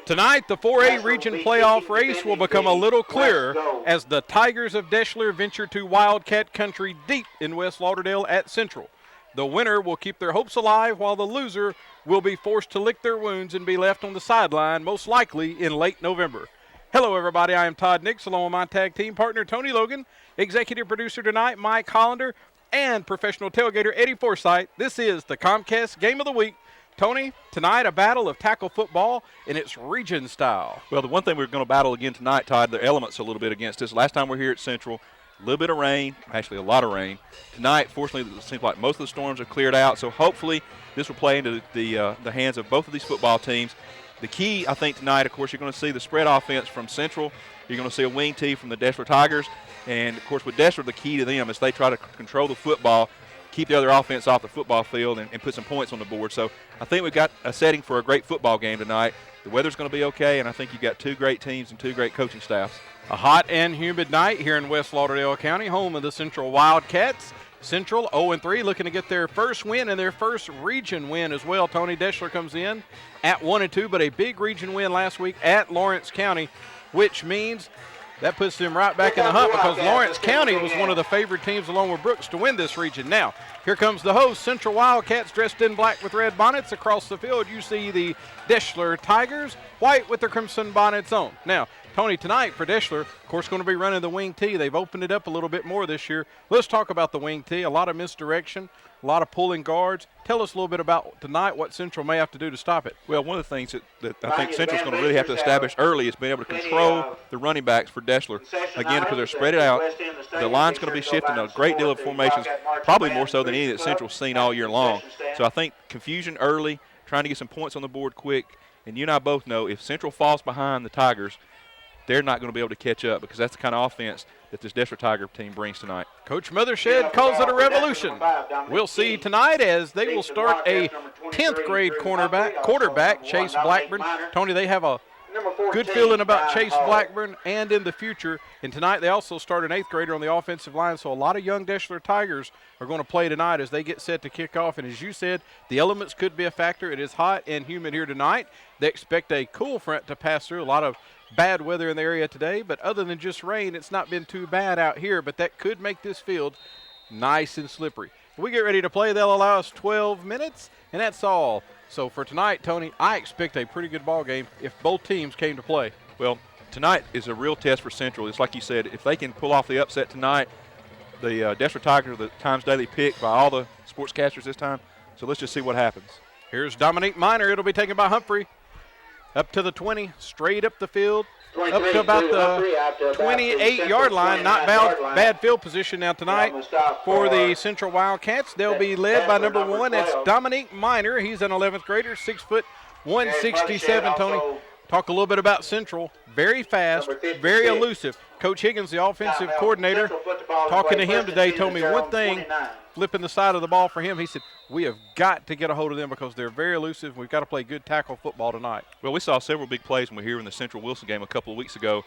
Tonight, the 4A region playoff race will become a little clearer as the Tigers of Deshler venture to Wildcat country deep in West Lauderdale at Central. The winner will keep their hopes alive, while the loser will be forced to lick their wounds and be left on the sideline, most likely in late November. Hello, everybody. I am Todd Nix, along with my tag team partner, Tony Logan, executive producer tonight, Mike Hollander, and professional tailgater, Eddie Forsythe. This is the Comcast Game of the Week. Tony, tonight a battle of tackle football in its region style. Well, the one thing we're going to battle again tonight, Todd, the elements a little bit against us. Last time we were here at Central, a little bit of rain, actually a lot of rain. Tonight, fortunately, it seems like most of the storms are cleared out, so hopefully this will play into the hands of both of these football teams. The key, I think, tonight, of course, you're going to see the spread offense from Central. You're going to see a wing tee from the Deshler Tigers. And, of course, with Deshler, the key to them is they try to control the football, keep the other offense off the football field, and put some points on the board. So I think we've got a setting for a great football game tonight. The weather's going to be okay, and I think you've got two great teams and two great coaching staffs. A hot and humid night here in West Lauderdale County, home of the Central Wildcats. Central 0-3, looking to get their first win and their first region win as well. Tony Deshler comes in at 1-2, but a big region win last week at Lawrence County, which means that puts them right back in the hunt because Lawrence County was one of the favored teams along with Brooks to win this region. Now, here comes the host, Central Wildcats, dressed in black with red bonnets. Across the field, you see the Deshler Tigers, white with their crimson bonnets on. Now, Tony, tonight for Deshler, of course, going to be running the wing tee. They've opened it up a little bit more this year. Let's talk about the wing tee. A lot of misdirection, a lot of pulling guards. Tell us a little bit about tonight what Central may have to do to stop it. Well, one of the things that I think Central's going to really have to establish early is being able to control the running backs for Deshler. Again, because they're spread it out, the line's going to be shifting a great deal of formations, probably more so than any that Central's seen all year long. So I think confusion early, trying to get some points on the board quick, and you and I both know if Central falls behind the Tigers, they're not going to be able to catch up because that's the kind of offense that this Deshler Tiger team brings tonight. Coach Mothershed calls it a revolution. We'll see tonight as they will start a 10th grade quarterback, Chase Blackburn. Tony, they have a good feeling about Chase Blackburn and in the future. And tonight they also start an 8th grader on the offensive line. So a lot of young Deshler Tigers are going to play tonight as they get set to kick off. And as you said, the elements could be a factor. It is hot and humid here tonight. They expect a cool front to pass through. A lot of bad weather in the area today, but other than just rain, it's not been too bad out here, but that could make this field nice and slippery. When we get ready to play, they'll allow us 12 minutes, and that's all. So for tonight, Tony, I expect a pretty good ball game if both teams came to play. Well, tonight is a real test for Central. It's like you said, if they can pull off the upset tonight, the Deshler Tigers are the Times Daily pick by all the sportscasters this time, so let's just see what happens. Here's Dominique Minor. It'll be taken by Humphrey. Up to the 20, straight up the field, up to about the 28-yard line. Not bad field position now tonight for the Central Wildcats. They'll be led by number 1. That's Dominique Minor. He's an 11th grader, 6 foot, 167, Tony. Talk a little bit about Central. Very fast, very elusive. Coach Higgins, the offensive coordinator, talking to him today, told me one thing, flipping the side of the ball for him. He said, we have got to get a hold of them because they're very elusive. We've got to play good tackle football tonight. Well, we saw several big plays when we were here in the Central Wilson game a couple of weeks ago.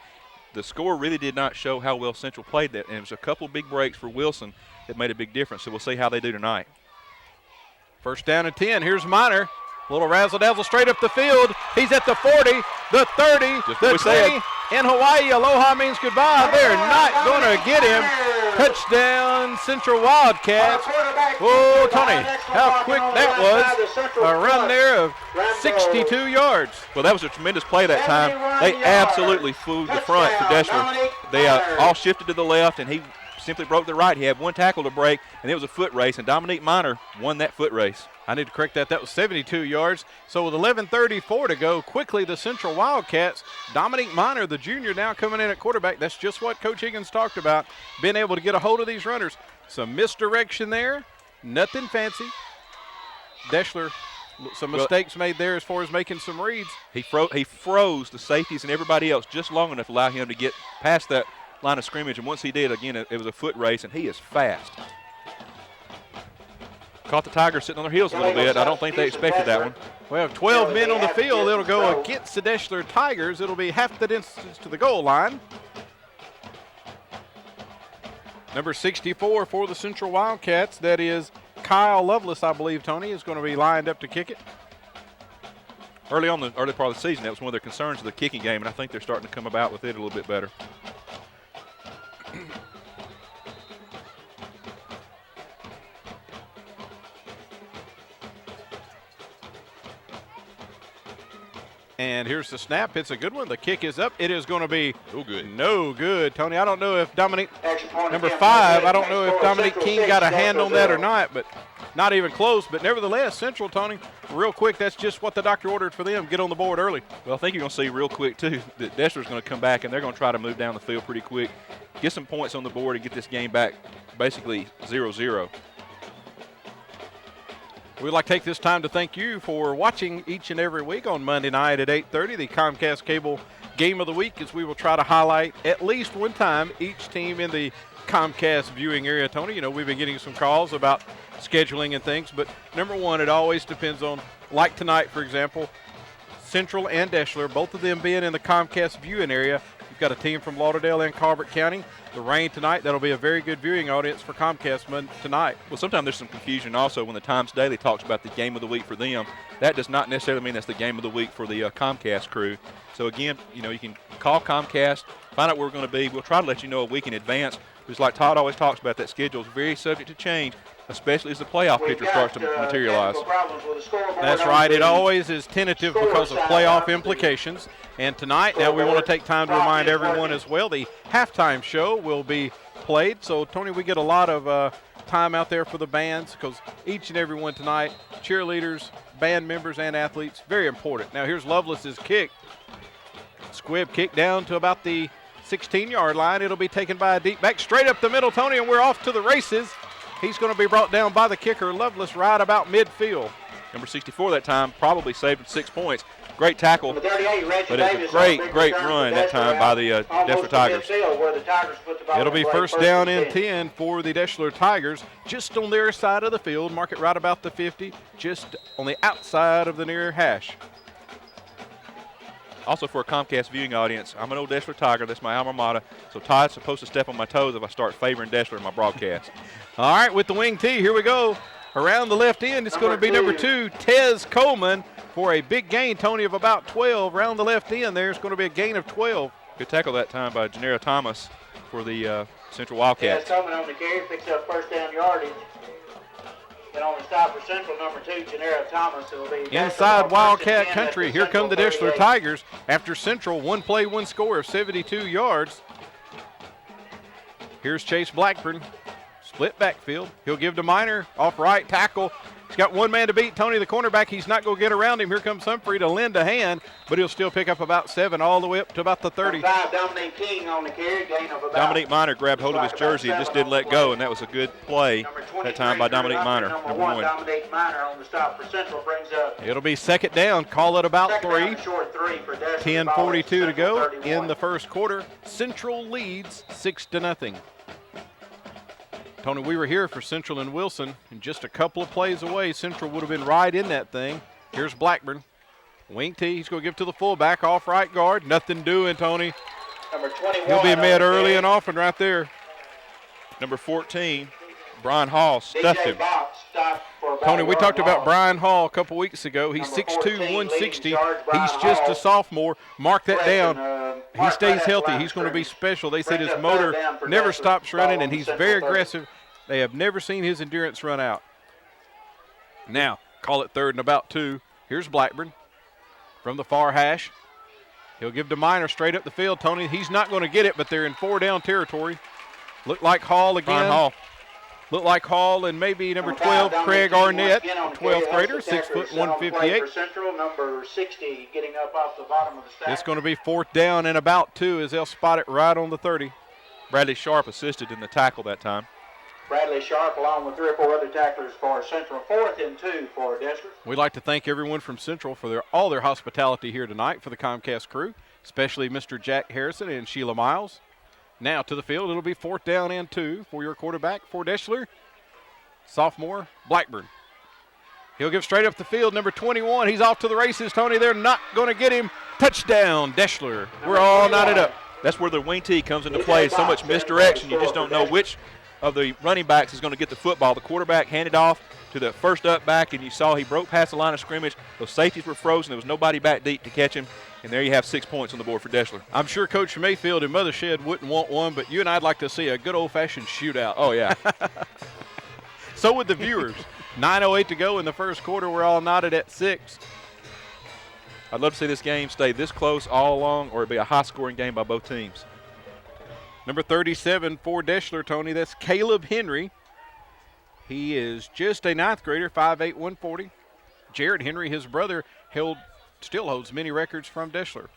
The score really did not show how well Central played that, and it was a couple of big breaks for Wilson that made a big difference. So we'll see how they do tonight. First down and 10. Here's Minor. Little razzle-dazzle straight up the field. He's at the 40, the 30, the 20. In Hawaii, aloha means goodbye. They're not going to get him. Touchdown, Central Wildcats. Oh, Tony, how quick that was. A run there of 62 yards. Well, that was a tremendous play that time. They absolutely fooled the front for Deshler. They all shifted to the left, and he simply broke the right. He had one tackle to break, and it was a foot race, and Dominique Minor won that foot race. I need to correct that. That was 72 yards. So with 11:34 to go, quickly the Central Wildcats, Dominique Minor, the junior, now coming in at quarterback. That's just what Coach Higgins talked about, being able to get a hold of these runners. Some misdirection there, nothing fancy. Deshler, some mistakes made there as far as making some reads. He froze the safeties and everybody else just long enough to allow him to get past that line of scrimmage, and once he did, again, it was a foot race, and he is fast. Caught the Tigers sitting on their heels a little bit. I don't think they expected that one. We have 12 men on the field. It'll go against the Deshler Tigers. It'll be half the distance to the goal line. Number 64 for the Central Wildcats, that is Kyle Lovelace, I believe, Tony, is going to be lined up to kick it. early on the early part of the season, that was one of their concerns of the kicking game, and I think they're starting to come about with it a little bit better. And here's the snap. It's a good one. The kick is up. It is going to be no good. No good, Tony. I don't know if Dominique, number 5, I don't know if Dominique King got a hand on that or not, but not even close. But nevertheless, Central, Tony, real quick, that's just what the doctor ordered for them. Get on the board early. Well, I think you're going to see real quick, too, that Deshler's going to come back, and they're going to try to move down the field pretty quick, get some points on the board, and get this game back basically 0-0. We'd like to take this time to thank you for watching each and every week on Monday night at 8:30, the Comcast Cable Game of the Week, as we will try to highlight at least one time each team in the Comcast viewing area. Tony, you know, we've been getting some calls about scheduling and things, but number one, it always depends on, like tonight, for example, Central and Deshler, both of them being in the Comcast viewing area. You've got a team from Lauderdale and Colbert County. The rain tonight, that'll be a very good viewing audience for Comcast tonight. Well, sometimes there's some confusion also when the Times Daily talks about the game of the week for them. That does not necessarily mean that's the game of the week for the Comcast crew. So, again, you know, you can call Comcast, find out where we're going to be. We'll try to let you know a week in advance. Just like Todd always talks about, that schedule is very subject to change, especially as the playoff picture starts to materialize. That's right. It always is tentative because of playoff implications. And tonight, now we want to take time to remind everyone as well, the halftime show will be played. So, Tony, we get a lot of time out there for the bands because each and every one tonight, cheerleaders, band members, and athletes, very important. Now, here's Lovelace's kick. Squibb kick down to about the 16-yard line. It'll be taken by a deep back straight up the middle, Tony, and we're off to the races. He's going to be brought down by the kicker, Lovelace, right about midfield. Number 64 that time probably saved 6 points. Great tackle, but it's a great run that time by the Deshler Tigers. It'll be first down and 10 for the Deshler Tigers, just on their side of the field. Mark it right about the 50, just on the outside of the near hash. Also for a Comcast viewing audience, I'm an old Deshler Tiger. That's my alma mater. So Todd's supposed to step on my toes if I start favoring Deshler in my broadcast. All right, with the wing tee, here we go. Around the left end, it's going to be number 2, Tez Coleman, for a big gain, Tony, of about 12. Around the left end, there's going to be a gain of 12. Good tackle that time by Janera Thomas for the Central Wildcats. Tez Coleman on the carry, picks up first down yardage. And on the stop for Central, number 2, Janera Thomas. It'll be inside Wildcat country. Here come the Deshler Tigers after Central. One play, one score of 72 yards. Here's Chase Blackburn. Split backfield. He'll give to Minor off right tackle. He's got one man to beat, Tony, the cornerback. He's not going to get around him. Here comes Humphrey to lend a hand, but he'll still pick up about 7 all the way up to about the 30. Dominique King on the carry, gain of about. Dominique Minor grabbed hold of his jersey and just didn't let go, and that was a good play that time by Dominique Minor. Number 1, Dominique Minor on the stop for Central brings up. It'll be second down. Call it about 3. Short 3 for Deshler. 10:42 to go in the first quarter. Central leads 6-0. Tony, we were here for Central and Wilson, and just a couple of plays away, Central would have been right in that thing. Here's Blackburn. Wing tee, he's going to give to the fullback, off right guard. Nothing doing, Tony. Number 21. He'll be met early and often right there. Number 14, Brian Hall, stuffed him. Tony, we talked about Brian Hall a couple weeks ago. He's 6'2", 160. He's just a sophomore. Mark that down. He stays healthy. He's going to be special. They said his motor never stops running, and he's very aggressive. They have never seen his endurance run out. Now, call it 3rd and about 2. Here's Blackburn from the far hash. He'll give to Minor straight up the field, Tony. He's not going to get it, but they're in 4-down territory. Look like Hall again. Brian Hall. Look like Hall and maybe number 12, Craig Arnett, 12th grader, 6 foot 158. Central, number 60, getting up off the bottom of the stack. It's going to be 4th down and about 2 as they'll spot it right on the 30. Bradley Sharp assisted in the tackle that time. Bradley Sharp along with 3 or 4 other tacklers for Central. 4th and 2 for Deshler. We'd like to thank everyone from Central for all their hospitality here tonight for the Comcast crew, especially Mr. Jack Harrison and Sheila Miles. Now to the field, it'll be 4th down and 2 for your quarterback for Deshler, sophomore Blackburn. He'll give straight up the field, number 21. He's off to the races, Tony. They're not going to get him. Touchdown, Deshler. We're all knotted up. That's where the wing tee comes into play. So much misdirection, you just don't know which of the running backs is going to get the football. The quarterback handed off to the first up back, and you saw he broke past the line of scrimmage. Those safeties were frozen. There was nobody back deep to catch him. And there you have 6 points on the board for Deshler. I'm sure Coach Mayfield and Mother Shed wouldn't want one, but you and I'd like to see a good old-fashioned shootout. Oh, yeah. So would the viewers. 9:08 to go in the first quarter. We're all knotted at 6. I'd love to see this game stay this close all along, or it'd be a high-scoring game by both teams. Number 37 for Deshler, Tony, that's Caleb Henry. He is just a 9th grader, 5'8", 140. Jared Henry, his brother, still holds many records from Deshler.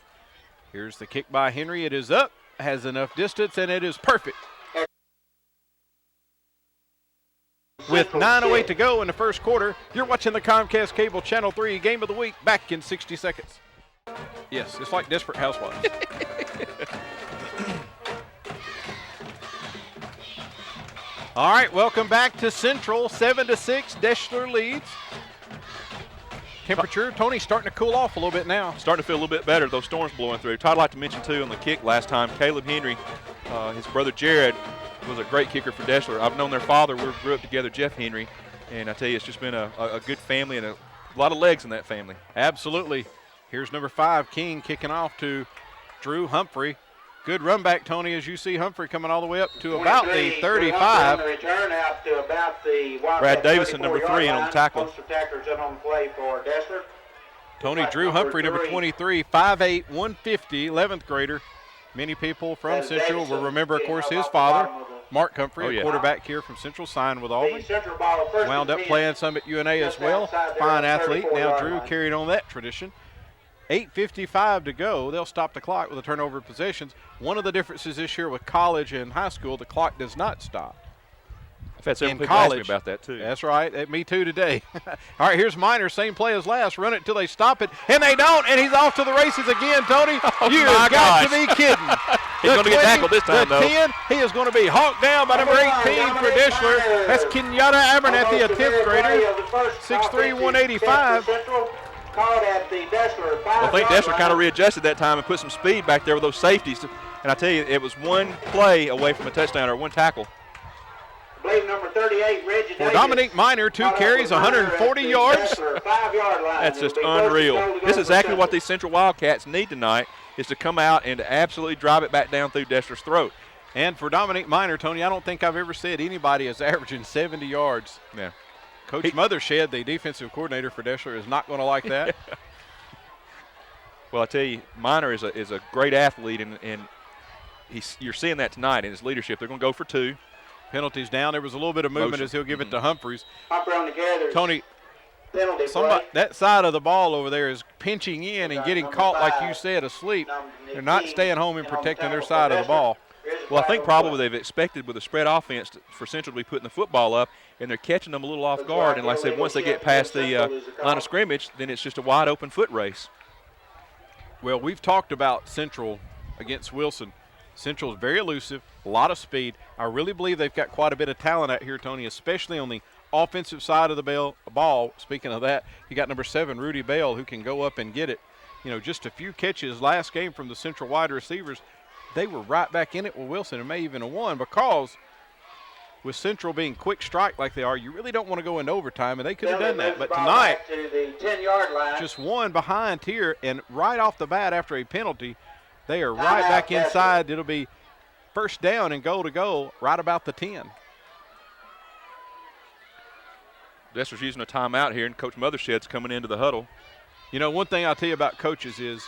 Here's the kick by Henry. It is up, has enough distance, and it is perfect. With 9:08 to go in the first quarter, you're watching the Comcast Cable Channel 3 Game of the Week, back in 60 seconds. Yes, it's like Desperate Housewives. All right, welcome back to Central. 7-6, Deshler leads. Temperature, Tony, starting to cool off a little bit now. Starting to feel a little bit better. Those storms blowing through. Todd, I'd like to mention, too, on the kick last time, Caleb Henry, his brother Jared, was a great kicker for Deshler. I've known their father. We grew up together, Jeff Henry. And I tell you, it's just been a good family and a lot of legs in that family. Absolutely. Here's number 5, King, kicking off to Drew Humphrey. Good run back, Tony, as you see Humphrey coming all the way up to about the 35. Return out to about the Brad Davison, number 3, in on the tackle. On the play for Deshler. Tony Drew Humphrey, number 23, 5'8", 150, 11th grader. Many people from Central will remember, of course, his father, Mark Humphrey, a quarterback here from Central, signed with Auburn. Wound up playing some at UNA as well. Fine athlete. Now Drew carried on that tradition. 8:55 to go. They'll stop the clock with a turnover of possessions. One of the differences this year with college and high school, the clock does not stop. I've had several people ask me about that, too. That's right. Me too today. All right, here's Minor. Same play as last. Run it until they stop it, and they don't, and he's off to the races again, Tony. You have got to be kidding. He's going to get tackled this time, though. 10, he is going to be hawked down by number 18 for Deshler. That's Kenyatta Abernathy, a 10th grader, 6'3", 185. Well, I think Deshler kind of readjusted that time and put some speed back there with those safeties. And I tell you, it was one play away from a touchdown or one tackle. I believe number 38, Reggie For Dominique Minor, 2 carries, 140 yards. That's just unreal. This is exactly what these Central Wildcats need tonight, is to come out and to absolutely drive it back down through Deshler's throat. And for Dominique Minor, Tony, I don't think I've ever said anybody is averaging 70 yards. Yeah. Coach Mothershed, the defensive coordinator for Deshler, is not going to like that. Well, I tell you, Minor is a great athlete, and you're seeing that tonight in his leadership. They're going to go for 2. Penalties down. There was a little bit of movement as he'll give it to Humphreys. Tony, that side of the ball over there is pinching in and getting caught, like you said, asleep. They're not staying home and protecting their side of the ball. Well, I think probably they've expected with the spread offense for Central to be putting the football up, and they're catching them a little off guard. And like I said, once they get past the line of scrimmage, then it's just a wide-open foot race. Well, we've talked about Central against Wilson. Central is very elusive, a lot of speed. I really believe they've got quite a bit of talent out here, Tony, especially on the offensive side of the ball. Speaking of that, you got number 7, Rudy Bell, who can go up and get it. You know, just a few catches last game from the Central wide receivers. They were right back in it with Wilson and may even have won, because with Central being quick strike like they are, you really don't want to go into overtime, and they could have done that. But tonight, just one behind here, and right off the bat after a penalty, they are right back inside. It'll be first down and goal to go right about the 10. Deshler's using a timeout here, and Coach Mothershed's coming into the huddle. You know, one thing I'll tell you about coaches is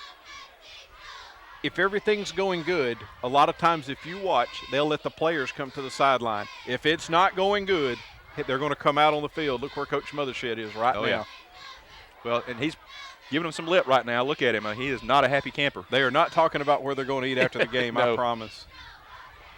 if everything's going good, a lot of times if you watch, they'll let the players come to the sideline. If it's not going good, they're going to come out on the field. Look where Coach Mothershed is right now. Yeah. Well, and he's giving them some lip right now. Look at him. He is not a happy camper. They are not talking about where they're going to eat after the game, no. I promise.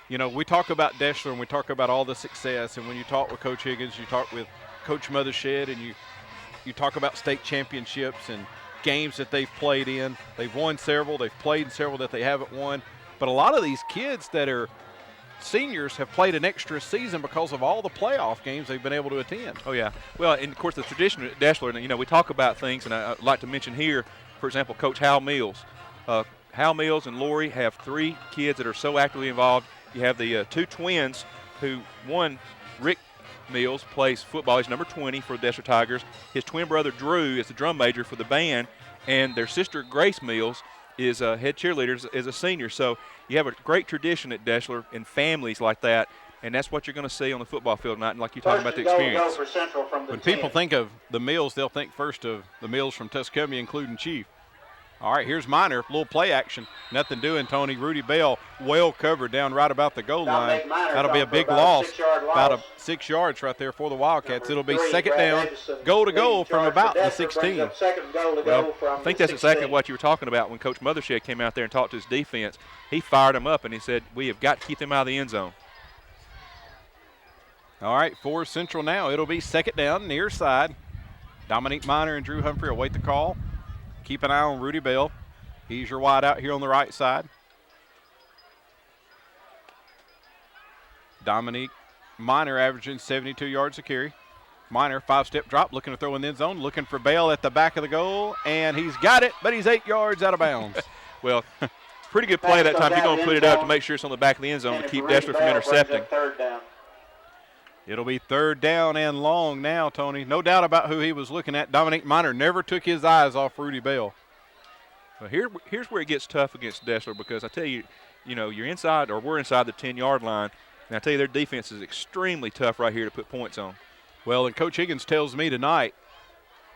You know, we talk about Deshler and we talk about all the success, and when you talk with Coach Higgins, you talk with Coach Mothershed, and you talk about state championships and games that they've played in. They've won several. They've played in several that they haven't won. But a lot of these kids that are seniors have played an extra season because of all the playoff games they've been able to attend. Oh, yeah. Well, and, of course, the tradition at Deshler, you know, we talk about things, and I'd like to mention here, for example, Coach Hal Mills. Hal Mills and Lori have 3 kids that are so actively involved. You have the 2 twins who won. Rick Mills plays football. He's number 20 for the Deshler Tigers. His twin brother Drew is the drum major for the band, and their sister Grace Mills is a head cheerleader, is a senior. So you have a great tradition at Deshler in families like that, and that's what you're going to see on the football field tonight, and like you talked about the experience. When people think of the Mills, they'll think first of the Mills from Tuscumby, including Chief. All right, here's Minor, little play action. Nothing doing, Tony. Rudy Bell well covered down right about the goal line. That'll be a big loss, about 6 yards right there for the Wildcats. It'll be second down, goal to goal from about the 16. Well, I think that's exactly what you were talking about when Coach Mothershed came out there and talked to his defense. He fired them up, and he said, we have got to keep them out of the end zone. All right, for Central now, it'll be second down, near side. Dominique Minor and Drew Humphrey await the call. Keep an eye on Rudy Bell. He's your wide out here on the right side. Dominique Minor averaging 72 yards a carry. Minor, 5-step drop, looking to throw in the end zone, looking for Bell at the back of the goal, and he's got it, but he's 8 yards out of bounds. Well, pretty good play that time. You're going to put it up to make sure it's on the back of the end zone to keep Deshler from intercepting. It'll be third down and long now, Tony. No doubt about who he was looking at. Dominique Minor never took his eyes off Rudy Bell. Well, here's where it gets tough against Deshler, because I tell you, you're inside, or we're inside the 10-yard line, and I tell you their defense is extremely tough right here to put points on. Well, and Coach Higgins tells me tonight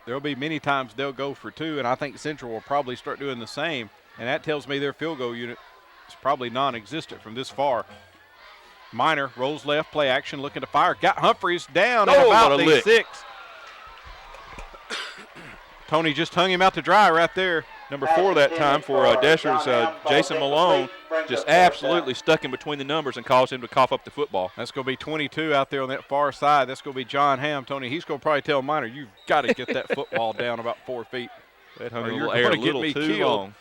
there'll be many times they'll go for two, and I think Central will probably start doing the same, and that tells me their field goal unit is probably non-existent from this far. Minor rolls left, play action, looking to fire. Got Humphreys down at about the 6. Tony just hung him out to dry right there. Number 4 that time for Deshler's Jason Malone just absolutely stuck in between the numbers and caused him to cough up the football. That's going to be 22 out there on that far side. That's going to be John Hamm. Tony, he's going to probably tell Minor, you've got to get that football down about 4 feet. That hung you're air going to get me killed. Long.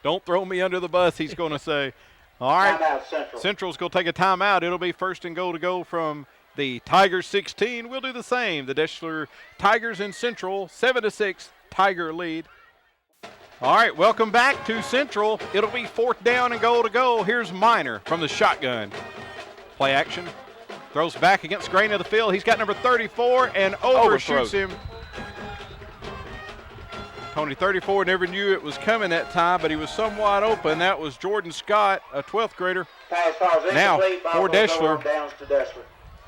Don't throw me under the bus, he's going to say. All right, Central's going to take a timeout. It'll be first and goal to go from the Tigers 16. We'll do the same. The Deshler Tigers and Central, 7-6, Tiger lead. All right, welcome back to Central. It'll be fourth down and goal to go. Here's Minor from the shotgun. Play action. Throws back against grain of the field. He's got number 34 and overshoots him. Tony, 34 never knew it was coming that time, but he was somewhat open. That was Jordan Scott, a 12th grader. Now, for Deshler,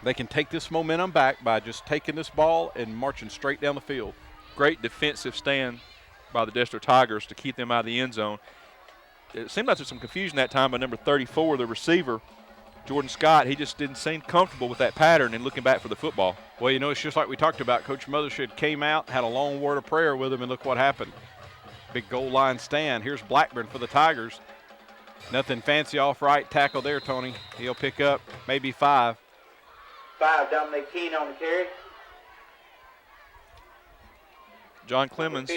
they can take this momentum back by just taking this ball and marching straight down the field. Great defensive stand by the Deshler Tigers to keep them out of the end zone. It seemed like there was some confusion that time by number 34, the receiver, Jordan Scott. He just didn't seem comfortable with that pattern and looking back for the football. Well, it's just like we talked about. Coach Mothershed came out, had a long word of prayer with him, and look what happened. Big goal line stand. Here's Blackburn for the Tigers. Nothing fancy off right tackle there, Tony. He'll pick up maybe 5. 5, Dominic Keene on the carry. John Clemens,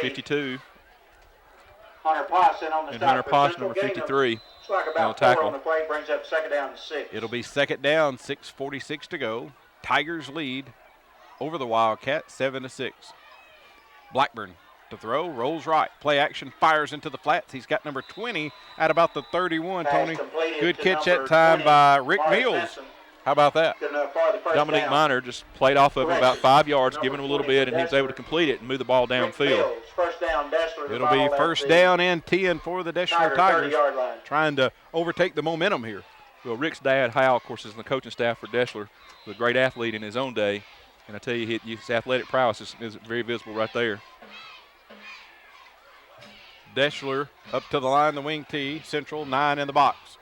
52. Hunter Posson on the and stop. Hunter Posson, number 53. It's like about 4 on the play, brings up second down and 6. It'll be second down, 6:46 to go. Tigers lead over the Wildcats, 7-6. Blackburn to throw, rolls right. Play action, fires into the flats. He's got number 20 at about the 31, Tony. Good catch that time by Rick Mills. Benson. How about that? Dominique Minor just played off of him about 5 yards, giving him a little bit, and he was able to complete it and move the ball downfield. First down, Deshler. It'll be first down and 10 for the Deshler Tigers, trying to overtake the momentum here. Well, Rick's dad, Hal, of course, is in the coaching staff for Deshler, was a great athlete in his own day. And I tell you, his athletic prowess is very visible right there. Deshler up to the line, the wing tee. Central, 9 in the box.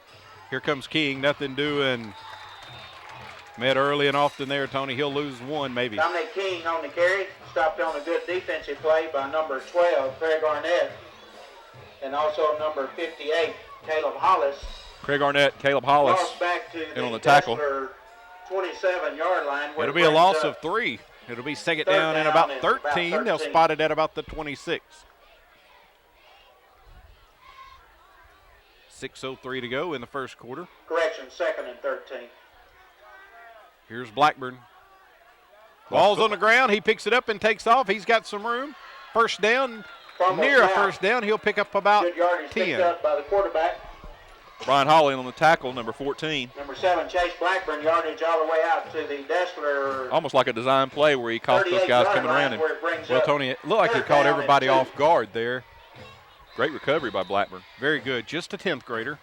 Here comes King, nothing doing. Met early and often there, Tony. He'll lose 1 maybe. Dominic King on the carry. Stopped on a good defensive play by number 12, Craig Arnett. And also number 58, Caleb Hollis. Craig Arnett, Caleb Hollis, back to and on the tackle. 27-yard line. It'll be a loss of 3. It'll be second down and about 13. They'll spot it at about the 26. 6:03 to go in the first quarter. Correction, second and 13. Here's Blackburn. Ball's on the ground. He picks it up and takes off. He's got some room. First down, near a first down. He'll pick up about Good yardage 10. picked up by the quarterback. Brian Hall in on the tackle, number 14. Number 7, Chase Blackburn, yardage all the way out to the Deshler. Almost like a design play where he caught those guys coming around him. Well, Tony, it looked like he caught everybody off guard there. Great recovery by Blackburn. Very good. Just a 10th grader.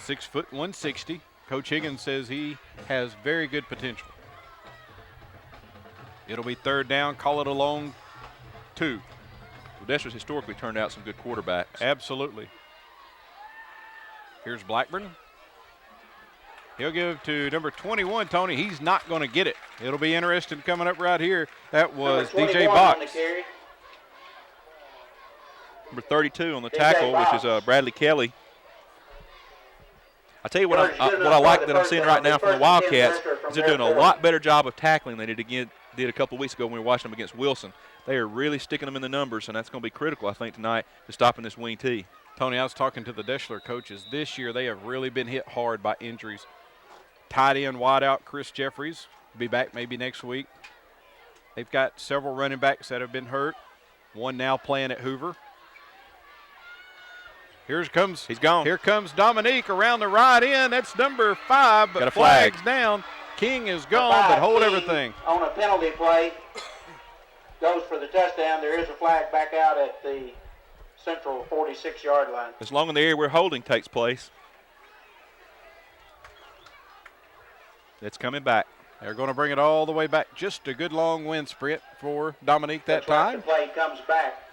6 foot 160. Coach Higgins says he has very good potential. It'll be 3rd down. Call it a long 2. Well, Deshler's historically turned out some good quarterbacks. Absolutely. Here's Blackburn. He'll give to number 21, Tony. He's not going to get it. It'll be interesting coming up right here. That was DJ Box. Number 32 on the tackle, which is Bradley Kelly. I tell you what I like that I'm seeing right now from the Wildcats is they're doing a lot better job of tackling than they did a couple of weeks ago when we watched them against Wilson. They are really sticking them in the numbers, and that's going to be critical, I think, tonight to stopping this wing T. Tony, I was talking to the Deshler coaches. This year they have really been hit hard by injuries. Tight end wide out Chris Jeffries will be back maybe next week. They've got several running backs that have been hurt. One now playing at Hoover. He's gone. Here comes Dominique around the right end. That's number 5, but got a flag. Flag's down. King is gone, but hold everything. On a penalty play, goes for the touchdown. There is a flag back out at the Central 46-yard line. As long as the area where holding takes place. It's coming back. They're going to bring it all the way back. Just a good long wind sprint for Dominique that time. The play comes back.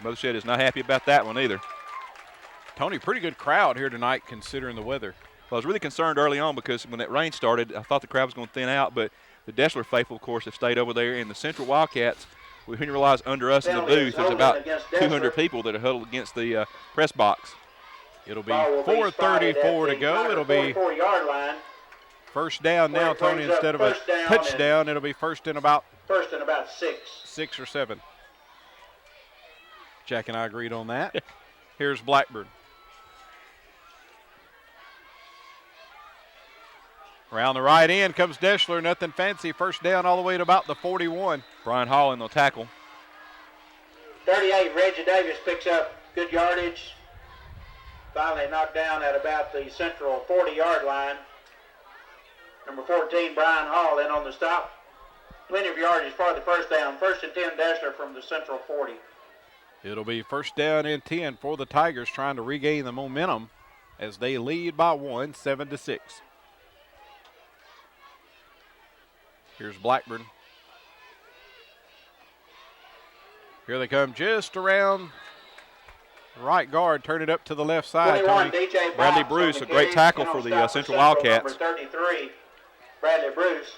Mothershed is not happy about that one either. Tony, pretty good crowd here tonight considering the weather. Well, I was really concerned early on because when that rain started, I thought the crowd was going to thin out, but the Deshler faithful, of course, have stayed over there. And the Central Wildcats, we didn't realize under us in the booth, there's about 200 people that are huddled against the press box. It'll be 4:34 to go. It'll be first down now, Tony. Instead of a touchdown, it'll be first and about 6 or 7. Jack and I agreed on that. Here's Blackburn. Around the right end comes Deshler. Nothing fancy. First down all the way to about the 41. Brian Hall in the tackle. 38, Reggie Davis picks up good yardage. Finally knocked down at about the Central 40-yard line. Number 14, Brian Hall in on the stop. Plenty of yardage for the first down. 1st and 10, Deshler from the Central 40. It'll be first down and 10 for the Tigers, trying to regain the momentum as they lead by 1, 7-6. Here's Blackburn. Here they come just around right guard. Turn it up to the left side. Bradley Bruce, a great tackle for the Central Wildcats. Number 33, Bradley Bruce.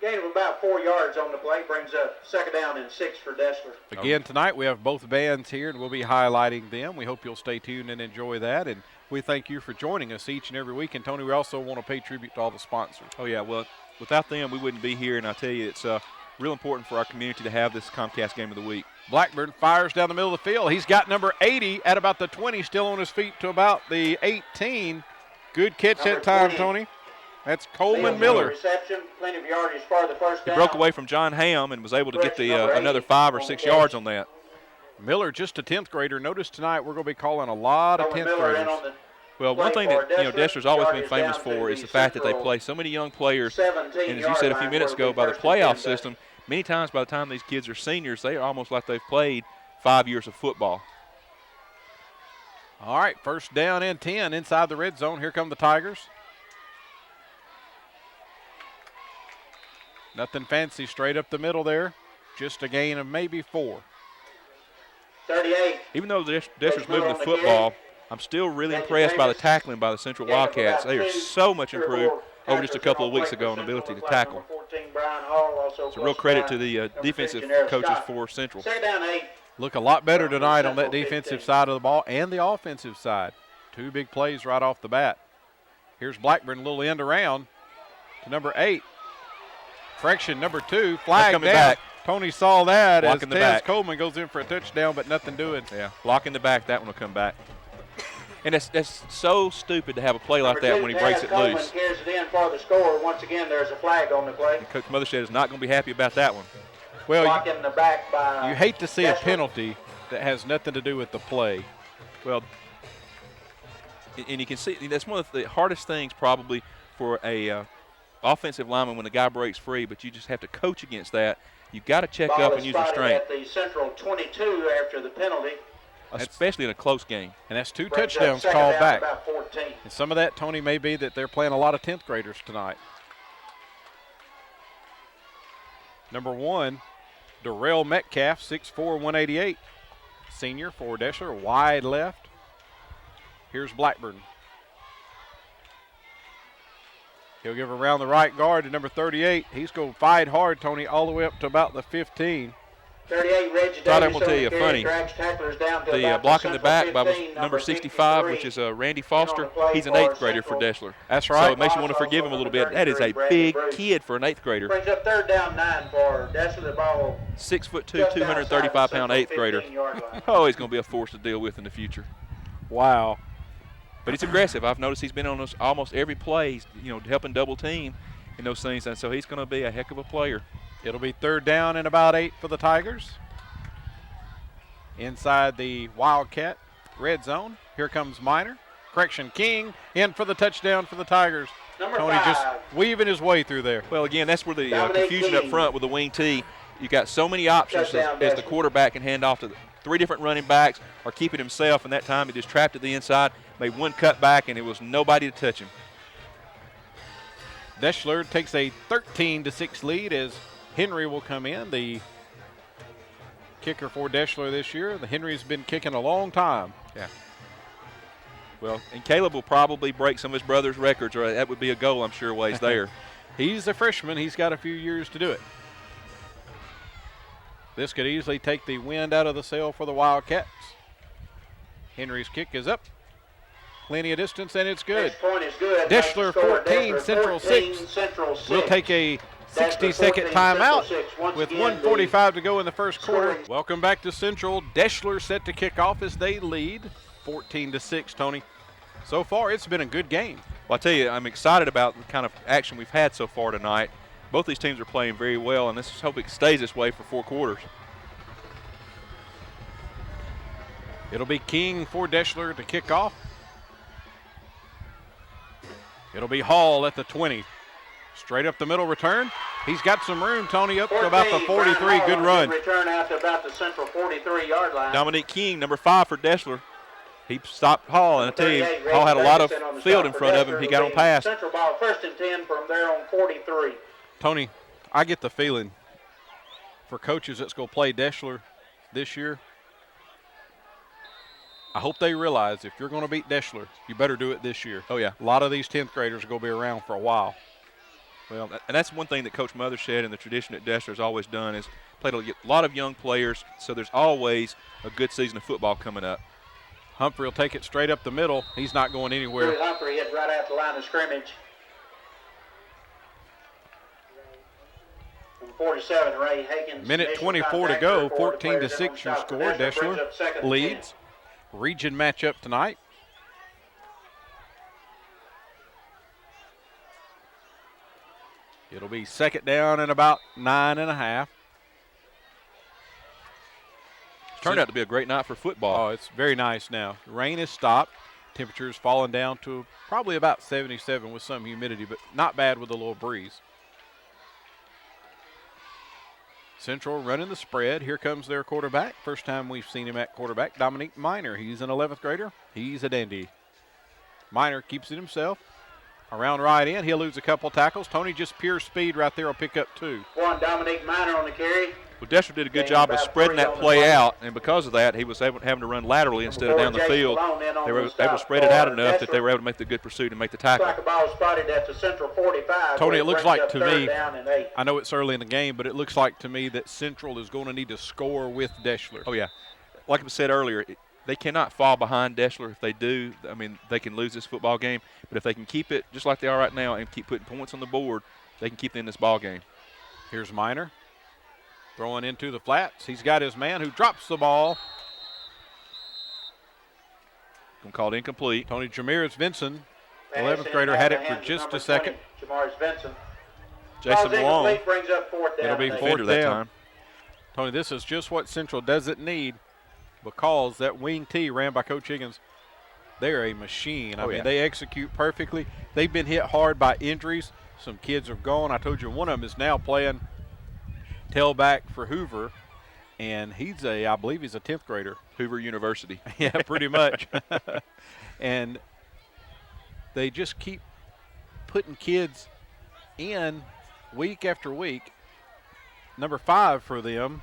Gain of about 4 yards on the play, brings up 2nd down and 6 for Deshler. Again, tonight we have both bands here, and we'll be highlighting them. We hope you'll stay tuned and enjoy that. And we thank you for joining us each and every week. And, Tony, we also want to pay tribute to all the sponsors. Oh, yeah. Well, without them, we wouldn't be here. And I tell you, it's real important for our community to have this Comcast Game of the Week. Blackburn fires down the middle of the field. He's got number 80 at about the 20, still on his feet to about the 18. Good catch that time, Tony. That's Coleman Miller. Reception, plenty of yardage for the first down. He broke away from John Ham and was able to get the another 5 or 6 yards on that. Miller, just a 10th grader. Notice tonight we're going to be calling a lot of 10th graders. Well, one thing that Deshler's always been famous for is the fact that they play so many young players. And as you said a few minutes ago, by the playoff system, many times by the time these kids are seniors, they are almost like they've played 5 years of football. All right, first down and 10 inside the red zone. Here come the Tigers. Nothing fancy, straight up the middle there. Just a gain of maybe 4. 38. Even though Deshler's moving the football, I'm still really impressed by the tackling by the Central Wildcats. They are so much improved over just a couple of weeks ago in ability to tackle. It's a real credit to the defensive coaches for Central. Look a lot better tonight on that defensive side of the ball and the offensive side. 2 big plays right off the bat. Here's Blackburn, a little end around to number 8. Correction, number 2, flag down. Back. Tony saw that Block as Tez Coleman goes in for a touchdown, but nothing doing. Yeah, block in the back, that one will come back. And that's so stupid to have a play like that when he breaks it loose. Carries it in for the score. Once again, there's a flag on the play. And Coach Mothershed is not going to be happy about that one. Well, Block in the back by you hate to see a penalty that has nothing to do with the play. Well, and you can see that's one of the hardest things probably for a offensive lineman when the guy breaks free, but you just have to coach against that. You've got to check up and use your strength. At the Central 22 after the penalty. Especially in a close game. And that's 2 touchdowns called back. About 14. And some of that, Tony, may be that they're playing a lot of 10th graders tonight. Number 1, Darrell Metcalf, 6'4", 188. Senior for Deshler, wide left. Here's Blackburn. He'll give around the right guard to number 38. He's going to fight hard, Tony, all the way up to about the 15. 38, Reggie Todd, I'm Davis going to tell you funny. The block in the back by number 65, which is Randy Foster, he's an 8th grader for Deshler. That's right. So it makes you want to forgive him a little bit. That is a big kid for an 8th grader. Brings up 3rd down 9 for Deshler. The ball 6'2", 235-pound 8th grader. Oh, he's going to be a force to deal with in the future. Wow. But he's aggressive. I've noticed he's been on us almost every play, helping double team and those things, and so he's going to be a heck of a player. It'll be 3rd down and about 8 for the Tigers. Inside the Wildcat red zone. Here comes Minor. King in for the touchdown for the Tigers. Number Tony 5. just weaving his way through there. Well, again, that's where the confusion up front with the wing T. You got so many options as the quarterback can hand off to 3 different running backs or keep it himself, and that time he just trapped at the inside, made 1 cut back, and it was nobody to touch him. Deshler takes a 13-6 lead as Henry will come in, the kicker for Deshler this year. The Henry's been kicking a long time. Yeah. Well, and Caleb will probably break some of his brother's records, or that would be a goal, I'm sure, while he's there. He's a freshman. He's got a few years to do it. This could easily take the wind out of the sail for the Wildcats. Henry's kick is up. Plenty of distance, and it's good. Next point is good. Deshler 14, Central 6. We'll take a 60-second timeout with 1:45 to go in the first quarter. Welcome back to Central. Deshler set to kick off as they lead 14-6, Tony. So far, it's been a good game. Well, I tell you, I'm excited about the kind of action we've had so far tonight. Both these teams are playing very well, and let's just hope it stays this way for 4 quarters. It'll be King for Deshler to kick off. It'll be Hall at the 20. Straight up the middle return. He's got some room, Tony, up to about the 43. Good run. Return out to about the Central 43-yard line. Dominique King, number 5 for Deshler. He stopped Hall, and I tell you, Hall had a lot of field in front of him. He got on past. Central ball 1st and 10 from there on 43. Tony, I get the feeling for coaches that's going to play Deshler this year, I hope they realize if you're going to beat Deshler, you better do it this year. Oh, yeah. A lot of these 10th graders are going to be around for a while. Well, and that's one thing that Coach Mother said, and the tradition that Deshler's always done is played a lot of young players, so there's always a good season of football coming up. Humphrey will take it straight up the middle. He's not going anywhere. Humphrey hit right out the line of scrimmage. From 47, Ray Higgins. Minute 24 to go, 14-6 your score. Deshler leads. Region matchup tonight. It'll be 2nd down and about 9.5. Turned out to be a great night for football. Oh, it's very nice now. Rain has stopped. Temperature's fallen down to probably about 77 with some humidity, but not bad with a little breeze. Central running the spread. Here comes their quarterback. First time we've seen him at quarterback, Dominique Minor. He's an 11th grader. He's a dandy. Minor keeps it himself. Around right in, he'll lose a couple tackles. Tony, just pure speed right there will pick up 2. One, Dominique Minor on the carry. Well, Deshler did a good job of spreading that play out, and because of that, he was having to run laterally instead of down the field. They were able to spread it out enough that they were able to make the good pursuit and make the tackle. Like a ball spotted at the Central 45. Tony, it looks like to me, I I know it's early in the game, but it looks like to me that Central is going to need to score with Deshler. Oh, yeah. Like I said earlier, they cannot fall behind Deshler. If they do, I mean, they can lose this football game. But if they can keep it just like they are right now and keep putting points on the board, they can keep them in this ball game. Here's Minor throwing into the flats. He's got his man who drops the ball. Called incomplete. Tony Jameers Vinson, 11th grader, had it for just a second. Jameers Vinson. Jason Long. Brings up 4th down. It'll be 4th that down. time. Tony, this is just what Central doesn't need. because that wing T ran by Coach Higgins, they're a machine. I mean, they execute perfectly. They've been hit hard by injuries. Some kids are gone. I told you one of them is now playing tailback for Hoover, and I believe he's a 10th grader. Hoover University. Yeah, pretty much. And they just keep putting kids in week after week. Number 5 for them,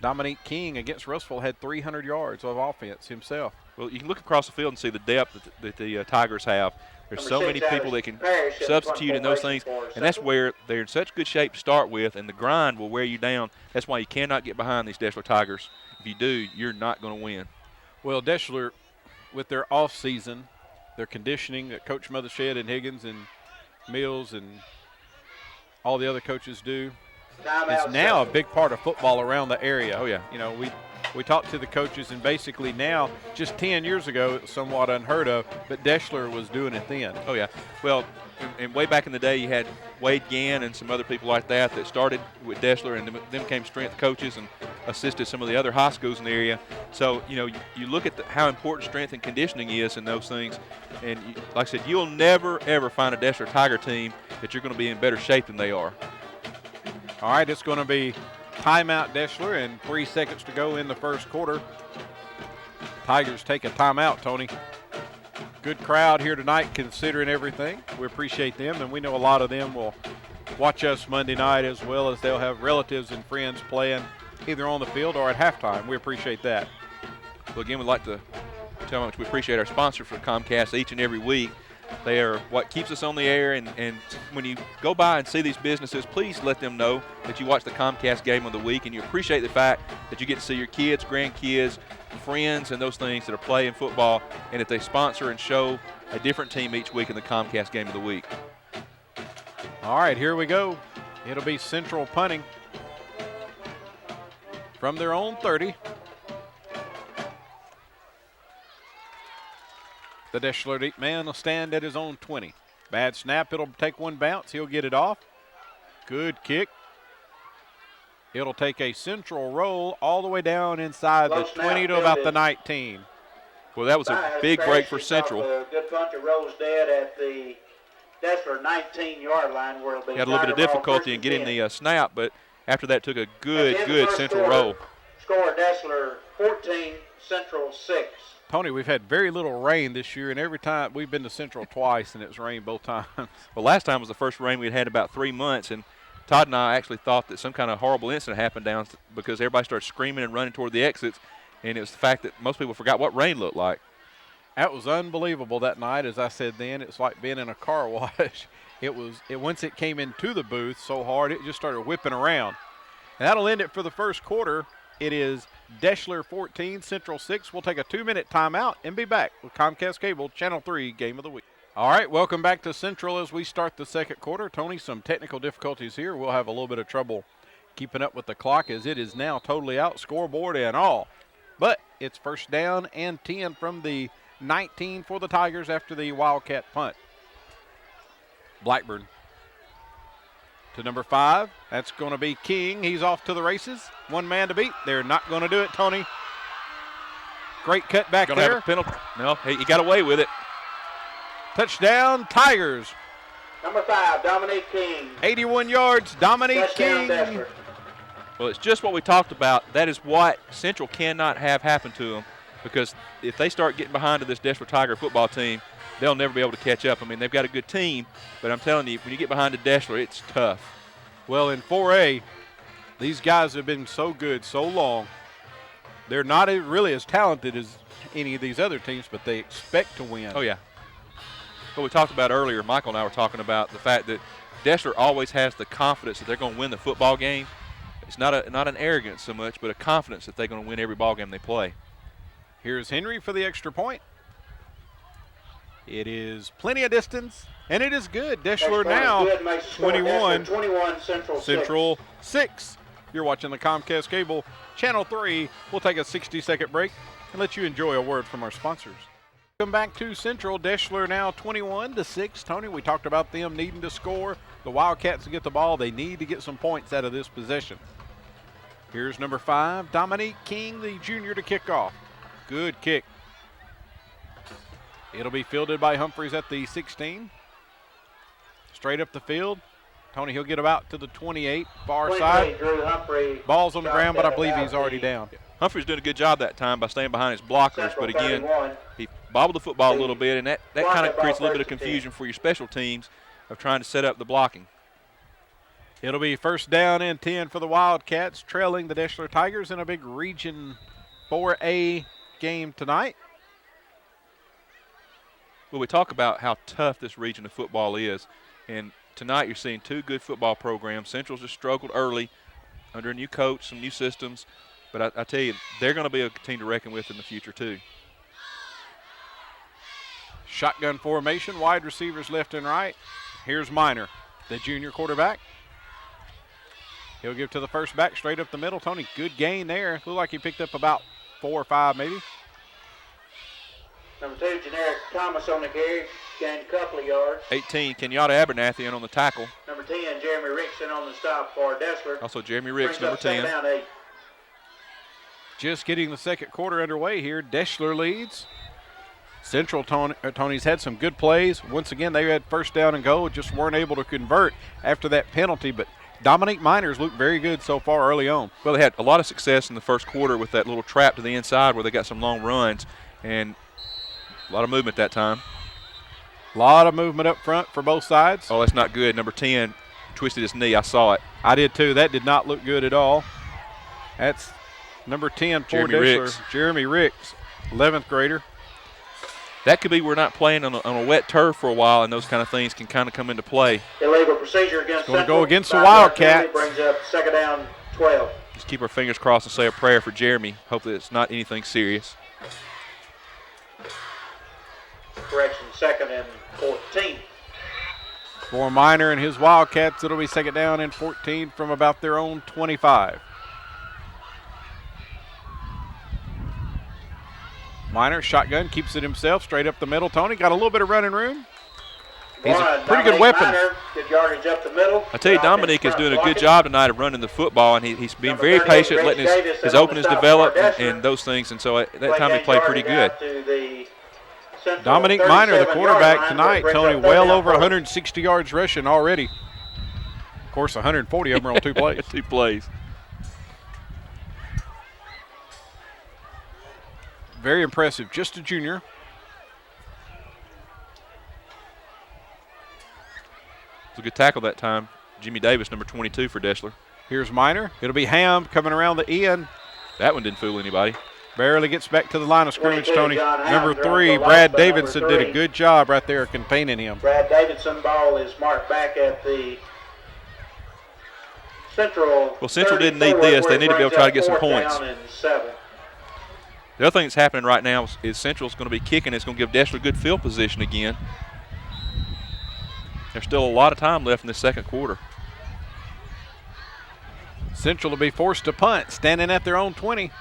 Dominique King against Russellville, had 300 yards of offense himself. Well, you can look across the field and see the depth that the Tigers have. There's so many people that can substitute in those things, and that's where they're in such good shape to start with, and the grind will wear you down. That's why you cannot get behind these Deshler Tigers. If you do, you're not going to win. Well, Deshler, with their off season, their conditioning that Coach Mothershed and Higgins and Mills and all the other coaches do, is now a big part of football around the area. Oh, yeah. You know, we talked to the coaches, and basically now, just 10 years ago, it was somewhat unheard of, but Deshler was doing it then. Oh, yeah. Well, and way back in the day, you had Wade Gann and some other people like that started with Deshler, and them became strength coaches and assisted some of the other high schools in the area. So, you know, you look at how important strength and conditioning is in those things, and like I said, you'll never, ever find a Deshler Tiger team that you're going to be in better shape than they are. All right, it's going to be timeout Deshler, and 3 seconds to go in the first quarter. Tigers take a timeout, Tony. Good crowd here tonight considering everything. We appreciate them, and we know a lot of them will watch us Monday night, as well as they'll have relatives and friends playing either on the field or at halftime. We appreciate that. Well, again, we'd like to tell how much we appreciate our sponsor for Comcast each and every week. They are what keeps us on the air, and when you go by and see these businesses, please let them know that you watch the Comcast game of the week and you appreciate the fact that you get to see your kids, grandkids, friends, and those things that are playing football, and that they sponsor and show a different team each week in the Comcast game of the week. All right, here we go. It'll be Central punting from their own 30. The Deshler deep man will stand at his own 20. Bad snap. It'll take one bounce. He'll get it off. Good kick. It'll take a Central roll all the way down inside the 20 to about the 19. Well, that was a big break for Central. A good bunch of rolls dead at the Deshler 19-yard line where it'll be. He had a little bit of difficulty in getting the snap, but after that took a good Central roll. Score Deshler 14, Central 6. Tony, we've had very little rain this year, and every time we've been to Central twice, and it's rained both times. Well, last time was the first rain we'd had in about 3 months, and Todd and I actually thought that some kind of horrible incident happened down because everybody started screaming and running toward the exits, and it was the fact that most people forgot what rain looked like. That was unbelievable that night. As I said then, it's like being in a car wash. Once it came into the booth so hard, it just started whipping around. And that'll end it for the first quarter. It is Deshler 14, Central 6. We'll take a 2-minute timeout and be back with Comcast Cable Channel 3 Game of the Week. All right, welcome back to Central as we start the second quarter. Tony, some technical difficulties here. We'll have a little bit of trouble keeping up with the clock as it is now totally out, scoreboard and all. But it's first down and 10 from the 19 for the Tigers after the Wildcat punt. Blackburn to number 5. That's going to be King. He's off to the races. One man to beat. They're not going to do it, Tony. Great cut back there. Have a penalty. No, he got away with it. Touchdown, Tigers. Number 5, Dominique King. 81 yards, Dominique Touchdown, King. Deshler. Well, it's just what we talked about. That is what Central cannot have happen to them, because if they start getting behind to this Deshler Tiger football team, they'll never be able to catch up. I mean, they've got a good team, but I'm telling you, when you get behind the Deshler, it's tough. Well, in 4A, these guys have been so good so long. They're not really as talented as any of these other teams, but they expect to win. Oh, yeah. What we talked about earlier, Michael and I were talking about the fact that Deshler always has the confidence that they're going to win the football game. It's not an arrogance so much, but a confidence that they're going to win every ball game they play. Here's Henry for the extra point. It is plenty of distance, and it is good. Deshler now 21, Central 6. You're watching the Comcast Cable Channel 3. We'll take a 60-second break and let you enjoy a word from our sponsors. Welcome back to Central. Deshler now 21-6. Tony, we talked about them needing to score. The Wildcats to get the ball, they need to get some points out of this possession. Here's number 5, Dominique King, the junior, to kick off. Good kick. It'll be fielded by Humphreys at the 16. Straight up the field. Tony, he'll get about to the 28, far side. Drew Humphrey. Ball's on the ground, but I believe he's already down. Humphrey's doing a good job that time by staying behind his blockers, Central but again, 31. he bobbled the football a little bit, and that kind of Block creates a little bit of first and 10. confusion for your special teams of trying to set up the blocking. It'll be first down and 10 for the Wildcats, trailing the Deshler Tigers in a big Region 4A game tonight. Well, we talk about how tough this region of football is, and tonight you're seeing two good football programs. Central's just struggled early under a new coach, some new systems, but I tell you, they're going to be a team to reckon with in the future too. Shotgun formation, wide receivers left and right. Here's Minor, the junior quarterback. He'll give to the first back straight up the middle. Tony, good gain there. Looked like he picked up about 4 or 5 maybe. Number 2, Generic Thomas on the carry, gained a couple of yards. 18, Kenyatta Abernathy in on the tackle. Number 10, Jeremy Rickson on the stop for Deshler. Also Jeremy Ricks, Brings number up second 10. down 8. Just getting the second quarter underway here. Deshler leads. Central Tony's had some good plays. Once again, they had first down and goal, just weren't able to convert after that penalty, but Dominique Miners looked very good so far early on. Well, they had a lot of success in the first quarter with that little trap to the inside where they got some long runs, and a lot of movement that time. A lot of movement up front for both sides. Oh, that's not good. Number 10 twisted his knee. I saw it. I did too. That did not look good at all. That's number 10 for Jeremy Deshler. Ricks. Jeremy Ricks, 11th grader. That could be we're not playing on a wet turf for a while, and those kind of things can kind of come into play. Illegal procedure against Going to Central. go against the 5 yards Wildcats. penalty, brings up second down 12. Just keep our fingers crossed and say a prayer for Jeremy. Hopefully it's not anything serious. Correction, second and 14. For Minor and his Wildcats, it'll be second down and 14 from about their own 25. Minor, shotgun, keeps it himself, straight up the middle. Tony got a little bit of running room. He's a pretty good weapon. Minor, good yardage up the middle. I tell you, Dominique is doing a good job tonight of running the football, and he's being very patient, letting his openings develop and those things, and so at that time he played pretty good. Dominique Minor, the quarterback tonight, Tony, well over 160 yards rushing already. Of course, 140 of them are on 2 plays. 2 plays. Very impressive. Just a junior. It was a good tackle that time. Jimmy Davis, number 22 for Deshler. Here's Minor. It'll be Ham coming around the end. That one didn't fool anybody. Barely gets back to the line of scrimmage, 22, Tony. John Number Ham, 3, number Brad left, Davidson number did a 3. good job right there containing him. Brad Davidson ball is marked back at the Central. Well, Central didn't need this. They need to be able to try to get some points. Down and 7. The other thing that's happening right now is Central's going to be kicking. It's going to give Deshler good field position again. There's still a lot of time left in the second quarter. Central will be forced to punt, standing at their own 20.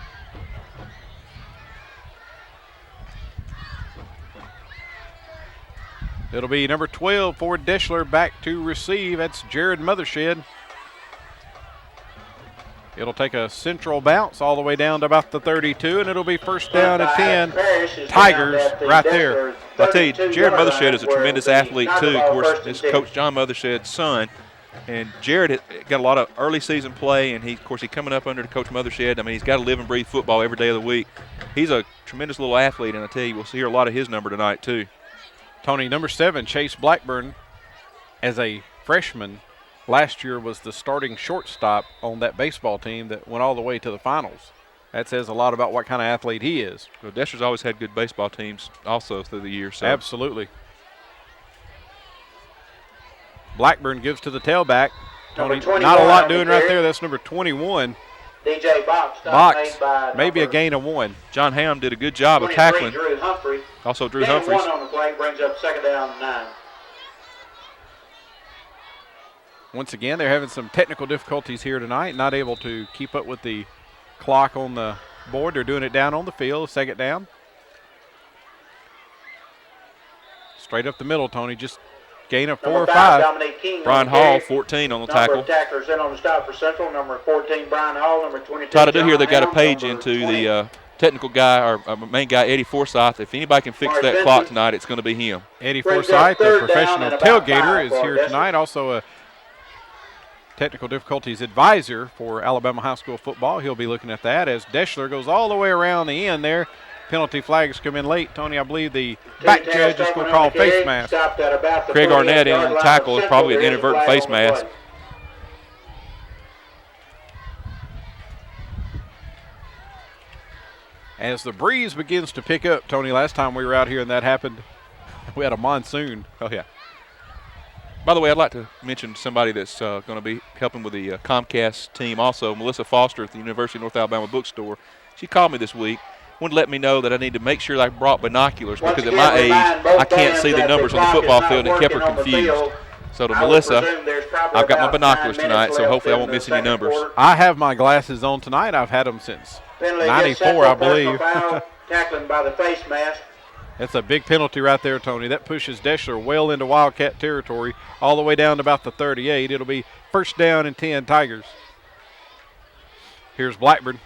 It'll be number 12 for Deshler back to receive. That's Jared Mothershed. It'll take a Central bounce all the way down to about the 32, and it'll be first down and 10. Tigers right there. I'll tell you, Jared Mothershed is a tremendous athlete too. Of course, it's Coach John Mothershed's son. And Jared got a lot of early season play, and he coming up under Coach Mothershed. I mean, he's got to live and breathe football every day of the week. He's a tremendous little athlete, and I tell you, we'll see a lot of his number tonight too. Tony, number 7, Chase Blackburn, as a freshman, last year was the starting shortstop on that baseball team that went all the way to the finals. That says a lot about what kind of athlete he is. Well, Deshler's always had good baseball teams also through the years. So. Absolutely. Blackburn gives to the tailback. Tony, not a lot doing right there. That's number 21. DJ Box. Maybe a gain of 1. John Ham did a good job of tackling. Drew Humphrey. Also Drew Gain of Humphreys. 1 on the play brings up second down 9. Once again, they're having some technical difficulties here tonight, not able to keep up with the clock on the board. They're doing it down on the field, second down. Straight up the middle, Tony, just gain of 4 or 5. Dominique King Brian Hall, 14 on the tackle. Number of tacklers in on the stop for Central. Number 14, Brian Hall. Number 22, Try to do here, John they've got a Ham, page number into 20, the technical guy, our main guy, Eddie Forsyth. If anybody can fix that clock tonight, it's going to be him. Eddie Forsyth, the professional tailgater, is here tonight. Also a technical difficulties advisor for Alabama high school football. He'll be looking at that as Deshler goes all the way around the end there. Penalty flags come in late. Tony, I believe the back judge is going to call face mask. Craig Arnett in on the tackle is probably an inadvertent face mask. As the breeze begins to pick up, Tony, last time we were out here and that happened, we had a monsoon. Oh, yeah. By the way, I'd like to mention somebody that's going to be helping with the Comcast team also, Melissa Foster at the University of North Alabama bookstore. She called me this week, wanted to let me know that I need to make sure that I brought binoculars because at my age, I can't see the numbers on the football field, and it kept her confused. So to Melissa, I've got my binoculars tonight, so hopefully I won't miss any numbers. I have my glasses on tonight. I've had them since 94, I believe. Tackling by the face mask. That's a big penalty right there, Tony. That pushes Deshler well into Wildcat territory, all the way down to about the 38. It'll be first down and 10 Tigers. Here's Blackburn.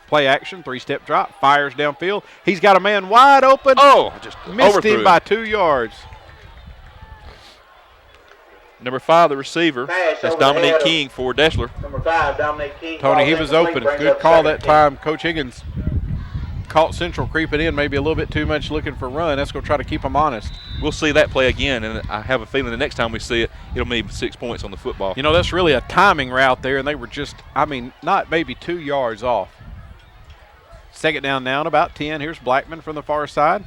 Play action, three-step drop, fires downfield. He's got a man wide open. Oh, just missed him by 2 yards. Number 5, the receiver. That's Dominique King for Deshler. Number 5, Dominique King. Tony, he was open. Good call that time. Coach Higgins caught Central creeping in maybe a little bit too much looking for run. That's going to try to keep them honest. We'll see that play again, and I have a feeling the next time we see it, it'll mean 6 points on the football. You know, that's really a timing route there, and they were just, not maybe 2 yards off. Second down now, about 10. Here's Blackman from the far side.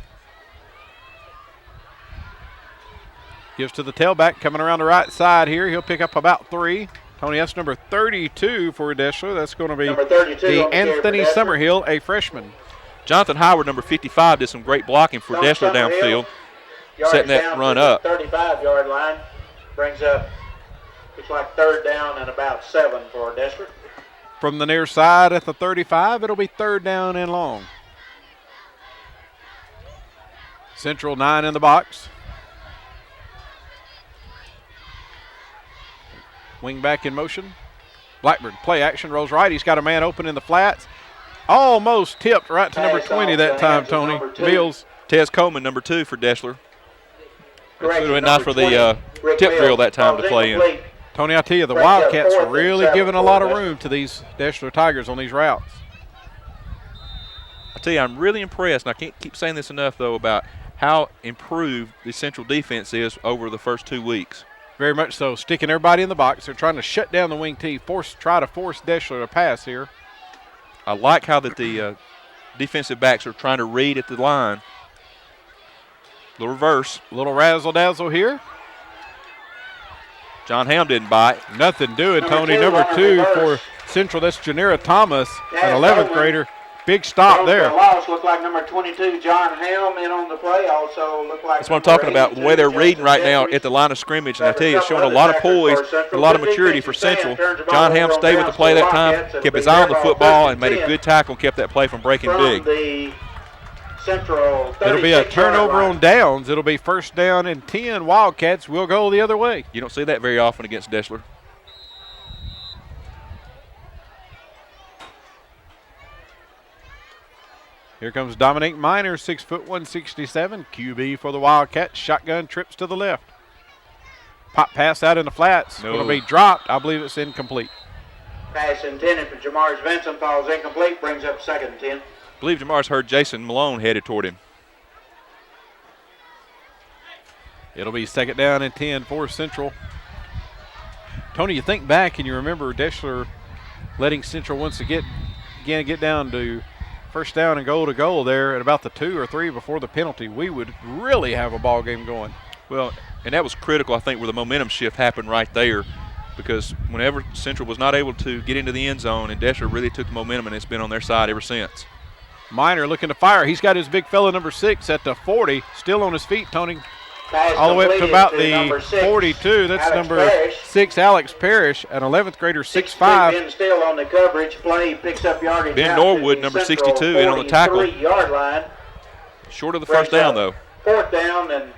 Gives to the tailback coming around the right side here. He'll pick up about 3. Tony, that's number 32 for Deshler. That's going to be the Anthony Summerhill, a freshman. Jonathan Howard, number 55, did some great blocking for Deshler downfield, setting that run up. 35-yard line brings up, looks like third down and about 7 for Deshler. From the near side at the 35, it'll be third down and long. Central 9 in the box. Wing back in motion. Blackburn, play action, rolls right. He's got a man open in the flats. Almost tipped right to number 20 that time, Tony. Mills. Tez Coleman, number 2 for Deshler. It would have been nice for the tip drill that time to play in. Tony, I tell you, the Wildcats are really giving a lot of room to these Deshler Tigers on these routes. I tell you, I'm really impressed, and I can't keep saying this enough, though, about how improved the Central defense is over the first 2 weeks. Very much so. Sticking everybody in the box. They're trying to shut down the wing T, try to force Deshler to pass here. I like how that the defensive backs are trying to read at the line. Little reverse. Little razzle-dazzle here. John Ham didn't bite. Nothing doing, Tony. Number 2 for Central. That's Janera Thomas, an 11th grader. Big stop there. Looked like number 22, John Helm, in on the play. Also looked like that's what I'm talking about. The way they're reading right now at the line of scrimmage, and I tell you, it's showing a lot of poise, a lot of maturity for Central. John Ham stayed with the play that time, kept his eye on the football, and made a good tackle and kept that play from breaking big. It'll be a turnover on downs. It'll be first down and 10. Wildcats will go the other way. You don't see that very often against Deshler. Here comes Dominique Miner, 6 foot 167, QB for the Wildcats. Shotgun trips to the left. Pop pass out in the flats. No. Going to be dropped. I believe it's incomplete. Pass intended for Jamars Vincent, falls incomplete, brings up second and 10. I believe Jamar's heard Jason Malone headed toward him. It'll be second down and 10 for Central. Tony, you think back and you remember Deshler letting Central once again get down to first down and goal to goal there at about the 2 or 3 before the penalty. We would really have a ball game going. Well, and that was critical, I think, where the momentum shift happened right there, because whenever Central was not able to get into the end zone, and Deshler really took the momentum, and it's been on their side ever since. Miner looking to fire. He's got his big fella number 6 at the 40, still on his feet, Tony. All the way up to about the 42. That's number 6, Alex Parrish, an 11th grader, 6'5". Ben still on the coverage play, picks up yardage. Ben Norwood, number 62, in on the tackle. 43-yard line. Short of the first down, though. Fourth down, and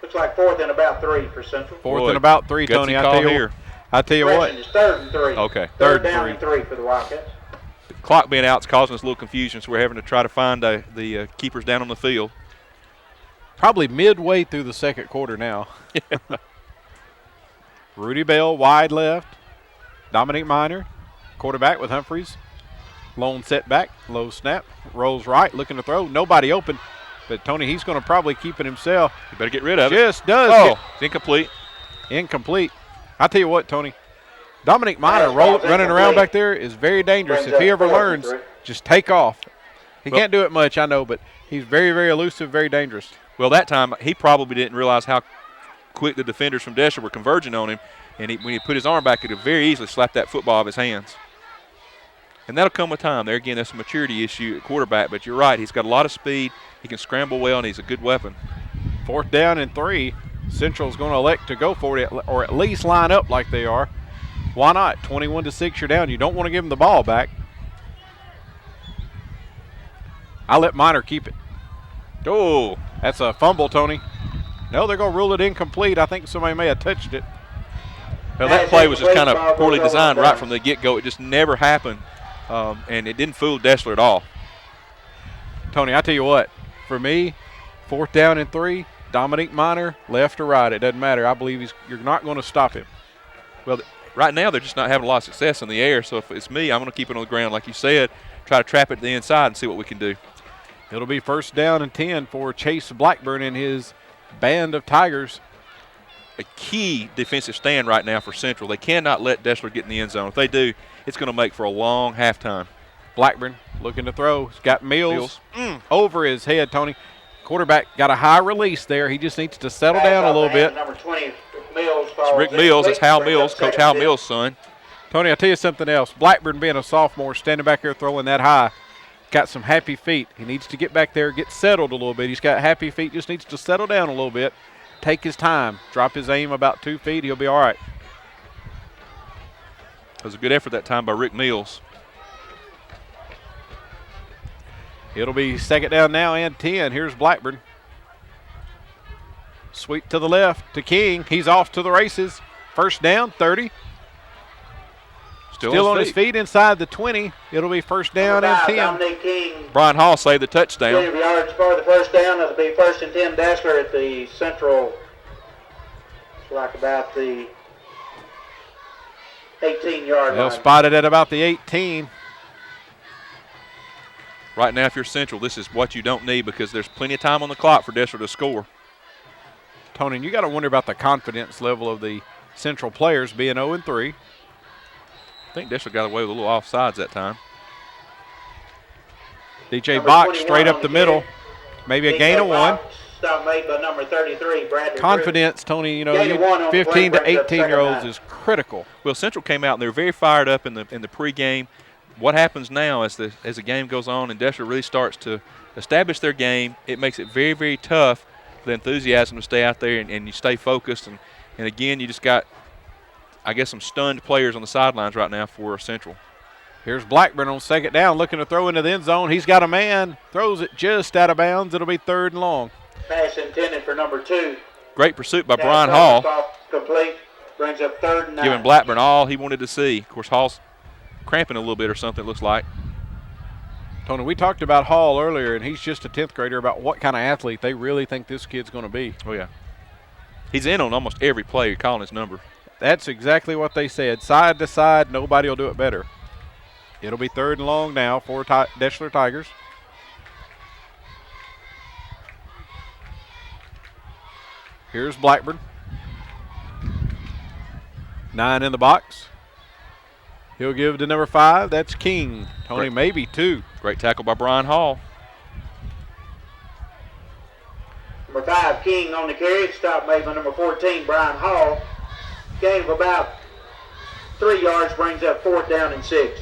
looks like fourth and about 3 for Central. Fourth and about 3, Tony. I tell you what. It's third and 3. Okay. Third down and 3 for the Wildcats. clock being out is causing us a little confusion, so we're having to try to find the keepers down on the field. Probably midway through the second quarter now. Rudy Bell, wide left. Dominic Miner, quarterback with Humphreys. Lone setback, low snap, rolls right, looking to throw. Nobody open, but Tony, he's going to probably keep it himself. You better get rid of it. Just does. Oh, it's incomplete. Incomplete. I tell you what, Tony, Dominic Miner running around back there is very dangerous. If he ever learns, just take off. He can't do it much, I know, but he's very, very elusive, very dangerous. Well, that time he probably didn't realize how quick the defenders from Deshler were converging on him, and when he put his arm back, he could very easily slap that football out of his hands. And that'll come with time. There again, that's a maturity issue at quarterback, but you're right. He's got a lot of speed. He can scramble well, and he's a good weapon. 4th down and 3. Central's going to elect to go for it, or at least line up like they are. Why not? 21-6, you're down. You don't want to give him the ball back. I let Miner keep it. Oh, that's a fumble, Tony. No, they're going to rule it incomplete. I think somebody may have touched it. Well, that play was just kind of poorly designed right from the get-go. It just never happened, and it didn't fool Deshler at all. Tony, I tell you what, for me, 4th down and 3, Dominic Miner, left or right, it doesn't matter. I believe you're not going to stop him. Well, right now they're just not having a lot of success in the air, so if it's me, I'm going to keep it on the ground like you said, try to trap it to the inside and see what we can do. It'll be 1st down and 10 for Chase Blackburn and his band of Tigers. A key defensive stand right now for Central. They cannot let Deshler get in the end zone. If they do, it's going to make for a long halftime. Blackburn looking to throw. He's got Mills. Over his head, Tony. Quarterback got a high release there. He just needs to settle down a little bit. Number 20, Mills. It's Rick Mills. It's Hal Mills, Coach Hal Mills' son. Tony, I'll tell you something else. Blackburn being a sophomore, standing back here throwing that high, got some happy feet. He needs to get back there, get settled a little bit. He's got happy feet, just needs to settle down a little bit. Take his time, drop his aim about 2 feet, he'll be all right. It was a good effort that time by Rick Mills. It'll be 2nd down now and 10. Here's Blackburn. Sweep to the left to King. He's off to the races. 1st down, 30. Still on his feet inside the 20. It'll be 1st down and 10. Dominic King. Brian Hall saved the touchdown. 20 yards for the 1st down. It'll be 1st and 10 Deshler at the Central. It's like about the 18-yard line. They'll spot it at about the 18. Right now, if you're Central, this is what you don't need because there's plenty of time on the clock for Deshler to score. Tony, you got to wonder about the confidence level of the Central players being 0-3. I think Deshler got away with a little offsides that time. DJ Box straight up the middle. Maybe a gain of 1. Stop made by number 33, Bradley. Confidence, Tony, 15 to 18-year-olds is critical. Well, Central came out and they were very fired up in the pregame. What happens now as the game goes on and Deshler really starts to establish their game, it makes it very, very tough for the enthusiasm to stay out there and you stay focused. And again, you just got, I guess, some stunned players on the sidelines right now for Central. Here's Blackburn on 2nd down, looking to throw into the end zone. He's got a man, throws it just out of bounds. It'll be 3rd and long. Pass intended for number 2. Great pursuit by Brian Hall. Complete, brings up 3rd and 9. Giving Blackburn all he wanted to see. Of course, Hall's cramping a little bit or something, it looks like. Tony, we talked about Hall earlier, and he's just a 10th grader, about what kind of athlete they really think this kid's going to be. Oh, yeah. He's in on almost every play. You're calling his number. That's exactly what they said. Side to side, nobody will do it better. It'll be 3rd and long now for Deshler Tigers. Here's Blackburn. 9 in the box. He'll give to number 5. That's King. Tony, maybe 2. Great tackle by Brian Hall. Number 5, King on the carry. Stop made by number 14, Brian Hall. Gain of about 3 yards, brings up 4th down and 6.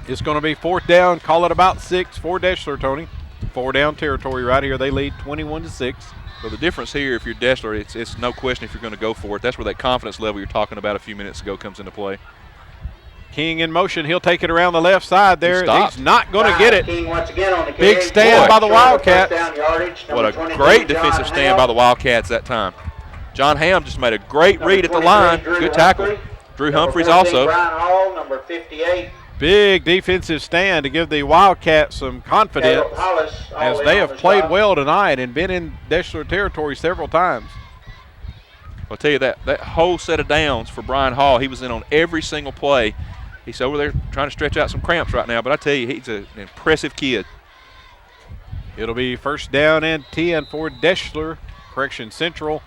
It's going to be 4th down. Call it about 6 for Deshler, Tony. 4 down territory right here. They lead 21-6. So the difference here, if you're Deshler, it's no question if you're going to go for it. That's where that confidence level you're talking about a few minutes ago comes into play. King in motion. He'll take it around the left side there. He's not going to get it. King once again on the big stand by the Wildcats. What a great defensive stand by the Wildcats that time. John Hamm just made a great read at the line. Good tackle. Drew Number Humphreys 14, also. Brian Hall, number 58. Big defensive stand to give the Wildcats some confidence Caleb Hollis, all as in they on have the played stop. well tonight and been in Deshler territory several times. I'll tell you that whole set of downs for Brian Hall, he was in on every single play. He's over there trying to stretch out some cramps right now, but I tell you, he's an impressive kid. It'll be first down and 10 for Deshler. Correction, Central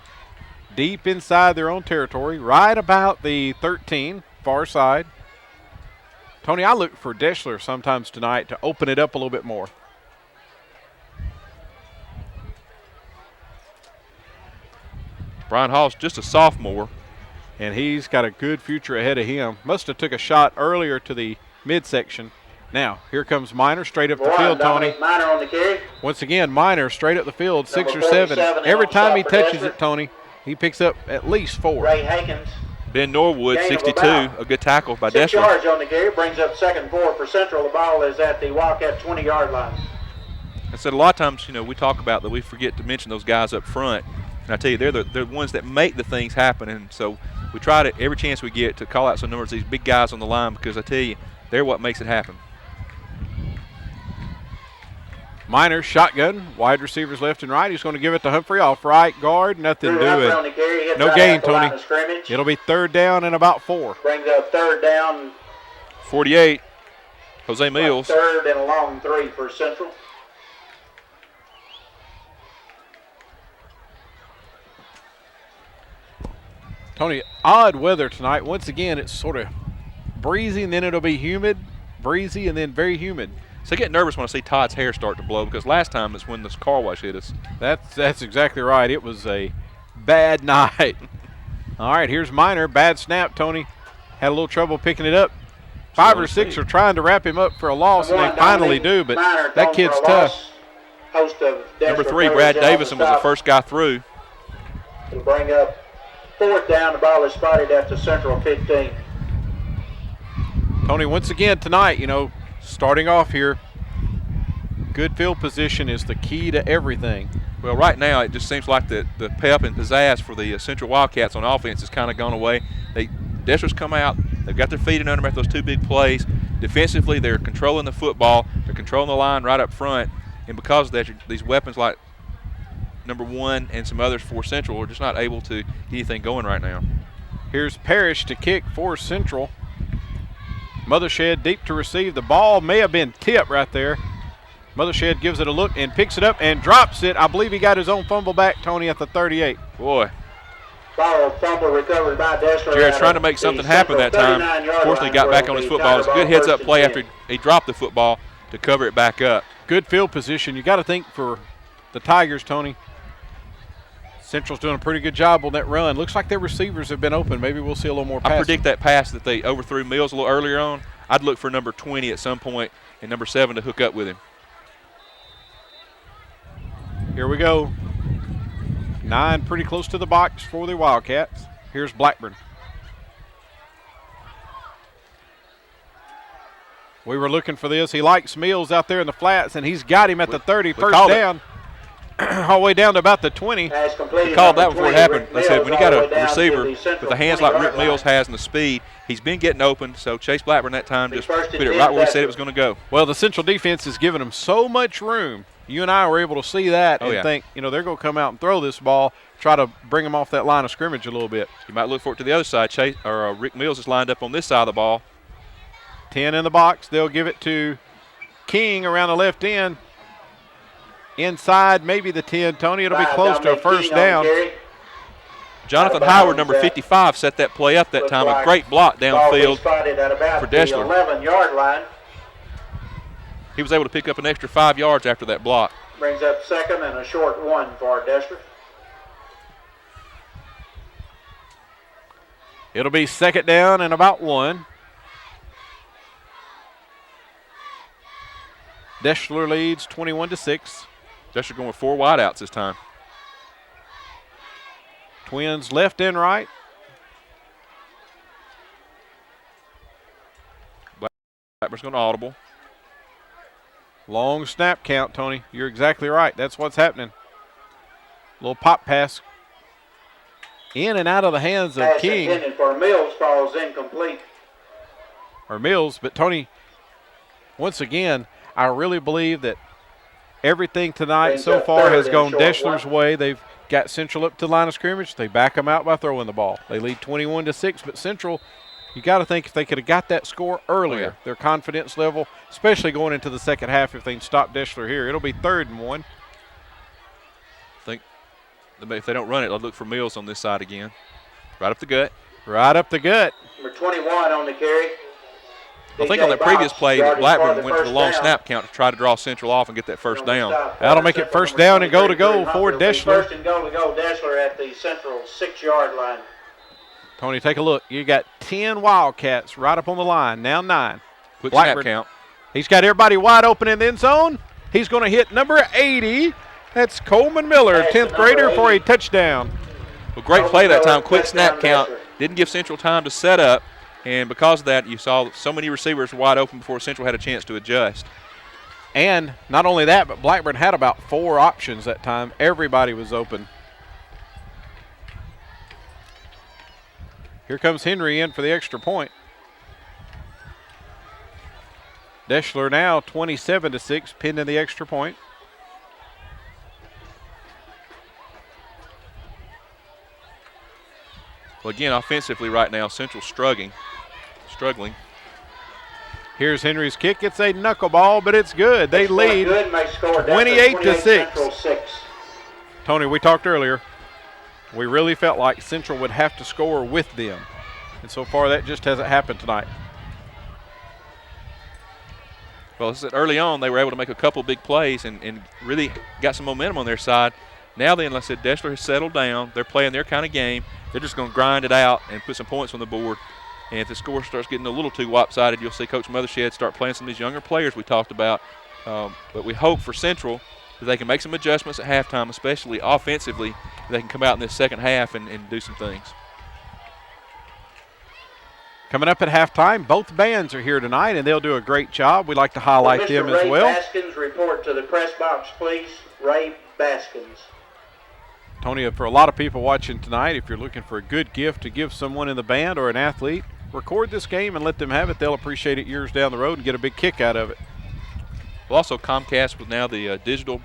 deep inside their own territory, right about the 13, far side. Tony, I look for Deshler sometimes tonight to open it up a little bit more. Brian Hall's just a sophomore. And he's got a good future ahead of him. Must have took a shot earlier to the midsection. Now, here comes Minor straight up the field, Tony. Minor on the carry. Once again, Minor straight up the field, 6 or Number 7. 47 Every on time he stop for touches Deshler. it, Tony, he picks up at least 4. Ray Hankins. Ben Norwood, Gain of 62, about a good tackle by 6 Deshler. yards on the carry. Brings up 2nd and 4 for Central. The ball is at the Wildcat 20-yard line. I said a lot of times, we talk about that we forget to mention those guys up front. And I tell you, they're the ones that make the things happen. And so we try to, every chance we get, to call out some numbers of these big guys on the line because I tell you, they're what makes it happen. Minor shotgun, wide receivers left and right. He's going to give it to Humphrey off right guard. Nothing Drew Humphrey on doing. the carry. Hits No right gain, at the line Tony. of scrimmage. It'll be 3rd down and about 4. Brings up 3rd down. 48, Jose Mills. 3rd and a long 3 for Central. Tony, odd weather tonight. Once again, it's sort of breezy and then it'll be humid, breezy and then very humid. So I get nervous when I see Todd's hair start to blow because last time it's when this car wash hit us. That's exactly right. It was a bad night. All right, here's Minor. Bad snap, Tony. Had a little trouble picking it up. 5 or 6 are trying to wrap him up for a loss, and they finally do, but that kid's tough. Host of Number Deshler 3, players Brad in on Davison, was the stop. first guy through. It'll bring up 4th down. The ball is spotted at the Central 15. Tony, once again tonight, starting off here, good field position is the key to everything. Well, right now it just seems like the pep and pizzazz for the Central Wildcats on offense has kind of gone away. Deshler's come out. They've got their feet under them after those 2 big plays. Defensively, they're controlling the football. They're controlling the line right up front. And because of that, these weapons like number 1 and some others for Central are just not able to get anything going right now. Here's Parrish to kick for Central. Mothershed deep to receive. The ball may have been tipped right there. Mothershed gives it a look and picks it up and drops it. I believe he got his own fumble back, Tony, at the 38. Boy. Ball fumble recovered by Deshler. Jared's trying to make something happen that time. Fortunately, got back on his football. It was a good heads-up play after he dropped the football to cover it back up. Good field position. You got to think for the Tigers, Tony. Central's doing a pretty good job on that run. Looks like their receivers have been open. Maybe we'll see a little more passing. I predict that pass that they overthrew Mills a little earlier on. I'd look for number 20 at some point and number 7 to hook up with him. Here we go. 9 pretty close to the box for the Wildcats. Here's Blackburn. We were looking for this. He likes Mills out there in the flats, and he's got him at the 30. First down. All the way down to about the 20. We called that before it happened. I said, when you got a receiver with the hands like Rick Mills has and the speed, he's been getting open. So Chase Blackburn that time just put it right where we said it was going to go. Well, the Central defense is giving them so much room. You and I were able to see that and think, they're going to come out and throw this ball, try to bring them off that line of scrimmage a little bit. You might look for it to the other side. Rick Mills is lined up on this side of the ball. 10 in the box. They'll give it to King around the left end. Inside, maybe the 10, Tony. It'll be close to a first down. Jonathan Howard, number 55, set that play up that time. A great block downfield for Deshler. 11-yard line. He was able to pick up an extra 5 yards after that block. Brings up 2nd and a short 1 for Deshler. It'll be 2nd down and about 1. Deshler leads 21-6. Deshler going with 4 wideouts this time. Twins left and right. Blackburn's going to audible. Long snap count, Tony. You're exactly right. That's what's happening. Little pop pass. In and out of the hands of Pass King. intended for Mills falls incomplete. Or Mills, but Tony, once again, I really believe that everything tonight Brings so up far third has and gone short Deshler's one. way. They've got Central up to the line of scrimmage. They back them out by throwing the ball. They lead 21-6, but Central, you got to think if they could have got that score earlier, their confidence level, especially going into the second half, if they can stop Deshler here, it'll be 3rd and 1. I think if they don't run it, they'll look for Mills on this side again. Right up the gut. Right up the gut. Number 21 on the carry. I think on that previous play, Blackburn went to the long snap count to try to draw Central off and get that first down. That'll make it first down and go to go for Deshler. First and goal to go, Deshler at the Central 6-yard line. Tony, take a look. You got 10 Wildcats right up on the line. Now 9. Quick Blackburn. snap count. He's got everybody wide open in the end zone. He's going to hit number 80. That's Coleman Miller, 10th grader, for a touchdown. Well, great play that time. Quick snap count. Didn't give Central time to set up. And because of that, you saw so many receivers wide open before Central had a chance to adjust. And not only that, but Blackburn had about 4 options that time. Everybody was open. Here comes Henry in for the extra point. Deshler now 27-6, pinned in the extra point. Well, again, offensively right now, Central's struggling. Here's Henry's kick. It's a knuckleball, but it's good. They lead 28-6. Tony, we talked earlier. We really felt like Central would have to score with them. And so far, that just hasn't happened tonight. Well, early on, they were able to make a couple big plays and really got some momentum on their side. Now then, like I said, Deshler has settled down. They're playing their kind of game. They're just going to grind it out and put some points on the board. And if the score starts getting a little too lopsided, you'll see Coach Mothershed start playing some of these younger players we talked about. But we hope for Central that they can make some adjustments at halftime, especially offensively, that they can come out in this second half and do some things. Coming up at halftime, both bands are here tonight, and they'll do a great job. We'd like to highlight them as well. Ray Baskins, report to the press box, please. Ray Baskins. Tony, for a lot of people watching tonight, if you're looking for a good gift to give someone in the band or an athlete, record this game and let them have it. They'll appreciate it years down the road and get a big kick out of it. Well, also Comcast with now the digital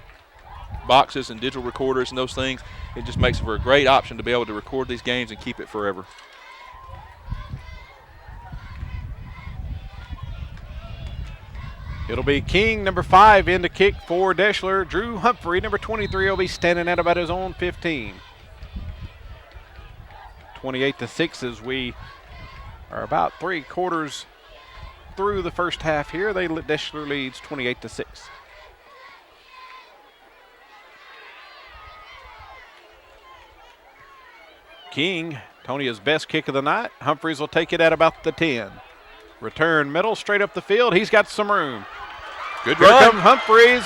boxes and digital recorders and those things, it just makes it for a great option to be able to record these games and keep it forever. It'll be King, number 5, in to kick for Deshler. Drew Humphrey, number 23, will be standing at about his own 15. 28-6 as we are about 3/4 through the first half here. Deshler leads 28-6. King, Tony, his best kick of the night. Humphreys will take it at about the 10. Return middle, straight up the field. He's got some room. Good Here run. comes Humphreys.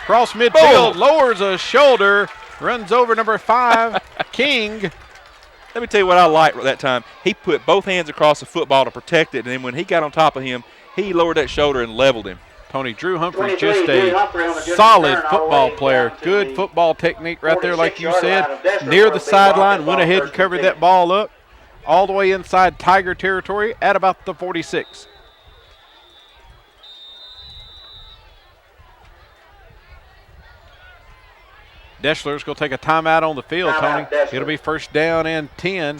Cross midfield, Boom. lowers a shoulder, runs over number 5, King. Let me tell you what I liked that time. He put both hands across the football to protect it, and then when he got on top of him, he lowered that shoulder and leveled him. Tony, Drew Humphrey, 23, just Drew a Humphrey on a good solid return all the football way player. down to Good the football technique right there, like you 46-yard said. line of Deshler Near for the a big sideline, ball went ahead and first and covered 10. that ball up all the way inside Tiger territory at about the 46. Deshler's going to take a timeout on the field, Tony. Timeout, Deshler. It'll be first down and 10.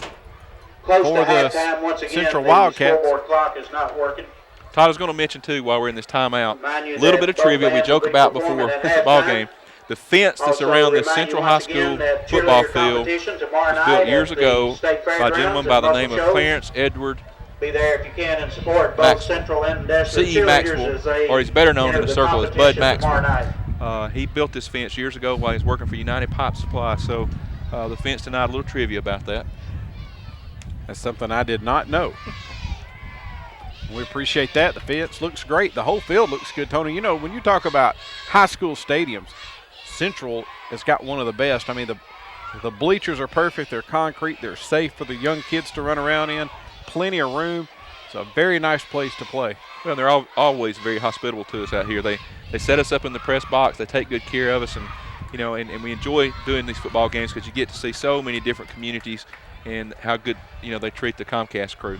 Close for to the halftime once again. Central the Wildcats. scoreboard clock is not working. Todd was going to mention, too, while we're in this timeout, Remind you a little that bit of both trivia we bands joke will be about before performing at the ball halftime. game. The fence that's Also around the remind you Central once High again School that football cheerleader field competition tomorrow was night built at years the ago State by a Fairgrounds gentleman in by the Muscle name of Shoals. Clarence Edward Be there if you can and support both Maxwell. Central and Deshler C.E. cheerleaders Maxwell, as they or he's better known enter in the the circle as Bud competition tomorrow Maxwell. night. He built this fence years ago while he was working for United Pipe Supply. So the fence tonight, a little trivia about that. That's something I did not know. We appreciate that. The fence looks great. The whole field looks good, Tony. You know, when you talk about high school stadiums, Central has got one of the best. I mean, the bleachers are perfect. They're concrete. They're safe for the young kids to run around in. Plenty of room. It's a very nice place to play. Well, they're always very hospitable to us out here. They set us up in the press box. They take good care of us, and you know, and we enjoy doing these football games because you get to see so many different communities and how good, you know, they treat the Comcast crew.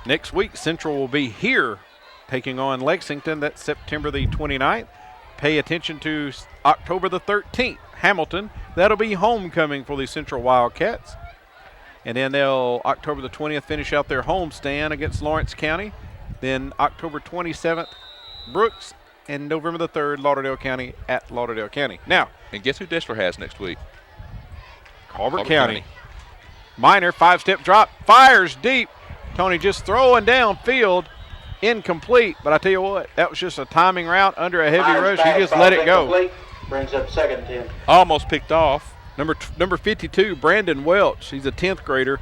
Next week, Central will be here taking on Lexington. That's September the 29th. Pay attention to October the 13th, Hamilton. That'll be homecoming for the Central Wildcats. And then they'll, October the 20th, finish out their homestand against Lawrence County. Then October 27th, Brooks. And November the 3rd, Lauderdale County at Lauderdale County. Now, and guess who Deshler has next week? Colbert County. Minor, 5-step drop, fires deep. Tony just throwing downfield, incomplete. But I tell you what, that was just a timing route under a heavy rush. He just let it go. Brings up 2nd and 10. Almost picked off. Number 52, Brandon Welch. He's a 10th grader.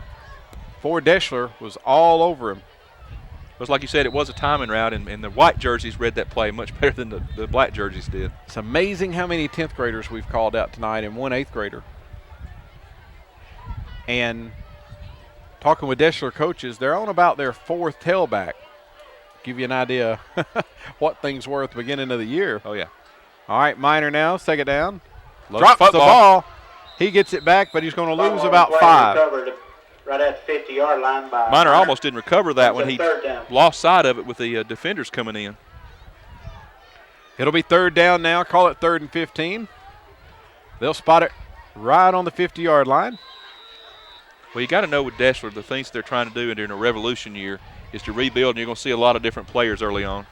For Deshler, was all over him. It was like you said, it was a timing route, and the white jerseys read that play much better than the black jerseys did. It's amazing how many 10th graders we've called out tonight and one 8th grader. And talking with Deshler coaches, they're on about their 4th tailback. Give you an idea what things were at the beginning of the year. Oh, yeah. All right, Minor now, 2nd down. Loves Drops football. the ball. He gets it back, but he's going to lose about 5. Recovered right at the 50-yard line by Minor almost didn't recover that when he 3rd down. lost sight of it with the defenders coming in. It'll be 3rd down now. Call it 3rd and 15. They'll spot it right on the 50-yard line. Well, you got to know with Deshler, the things they're trying to do during a revolution year is to rebuild, and you're going to see a lot of different players early on.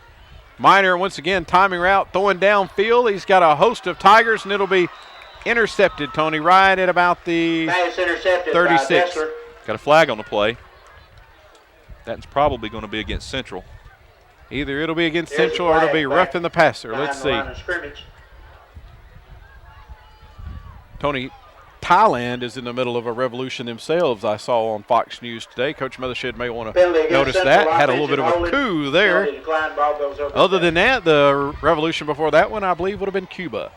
Minor, once again, timing route, throwing downfield. He's got a host of Tigers, and it'll be intercepted, Tony, right at about the Pass intercepted 36. by Deshler. Got a flag on the play. That's probably going to be against Central. Either it'll be against There's Central a or it'll flag be back roughing the passer. behind Let's the see. line of scrimmage. Tony, Thailand is in the middle of a revolution themselves, I saw on Fox News today. Coach Mothershed may want Penalty to against notice Central that. Had a little bit of a offensive coup holding. there. Penalty declined, ball goes over Other the than that, the revolution before that one, I believe, would have been Cuba.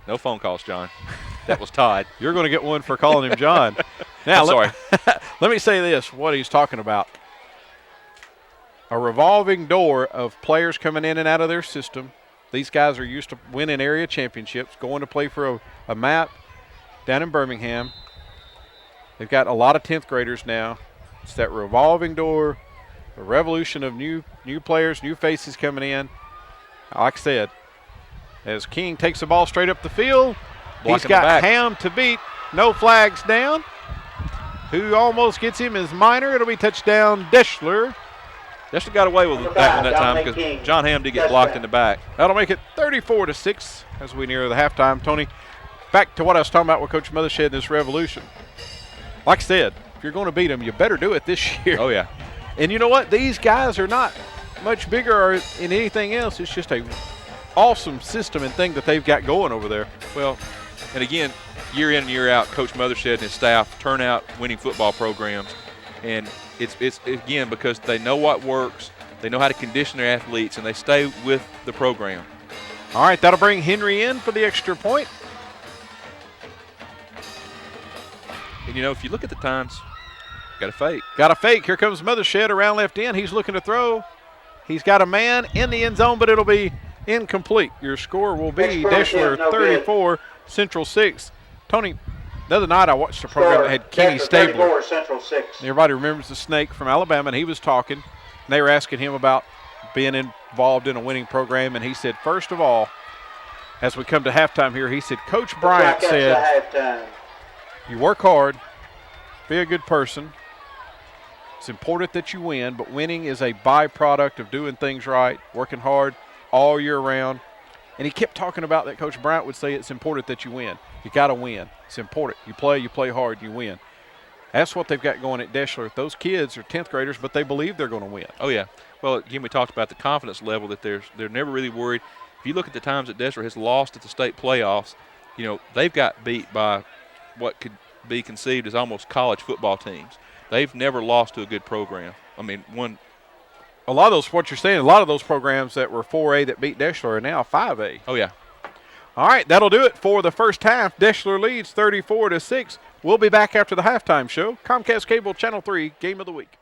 No phone calls, John. That was Todd. You're going to get one for calling him John. Now, I'm sorry. Let me say this, what he's talking about. A revolving door of players coming in and out of their system. These guys are used to winning area championships, going to play for a map down in Birmingham. They've got a lot of 10th graders now. It's that revolving door, a revolution of new players, new faces coming in. Like I said, as King takes the ball straight up the field, Blocking he's got the back. Ham to beat. No flags down. Who almost gets him is Minor. It'll be touchdown Deshler. Deshler got away with Number that one 5, that time Dominic because King. John Ham did get blocked in the back. That'll make it 34-6 as we near the halftime. Tony, back to what I was talking about with Coach Mothershed in this revolution. Like I said, if you're going to beat them, you better do it this year. Oh, yeah. And you know what? These guys are not much bigger or in anything else. It's just a awesome system and thing that they've got going over there. Well, and again, year in and year out, Coach Mothershed and his staff turn out winning football programs. And it's again, because they know what works, they know how to condition their athletes, and they stay with the program. All right, that'll bring Henry in for the extra point. And, you know, if you look at the times, got a fake. Got a fake. Here comes Mothershed around left end. He's looking to throw. He's got a man in the end zone, but it'll be incomplete. Your score will be Deshler 34, Central 6. Tony, the other night I watched a program that had Kenny Deshler Stabler. 34, Central 6. Everybody remembers the snake from Alabama, and he was talking. And they were asking him about being involved in a winning program, and he said, first of all, as we come to halftime here, he said, Coach Bryant Wildcats said, to halftime. you work hard, be a good person. It's important that you win, but winning is a byproduct of doing things right, working hard all year round. And he kept talking about that Coach Bryant would say it's important that you win. You got to win. It's important. You play hard, you win. That's what they've got going at Deshler. Those kids are 10th graders, but they believe they're going to win. Oh, yeah. Well, again, we talked about the confidence level that they're never really worried. If you look at the times that Deshler has lost at the state playoffs, you know, they've got beat by what could be conceived as almost college football teams. They've never lost to a good program. I mean, A lot of those, what you're saying, a lot of those programs that were 4A that beat Deshler are now 5A. Oh, yeah. All right, that'll do it for the first half. Deshler leads 34-6. We'll be back after the halftime show. Comcast Cable Channel 3 Game of the Week.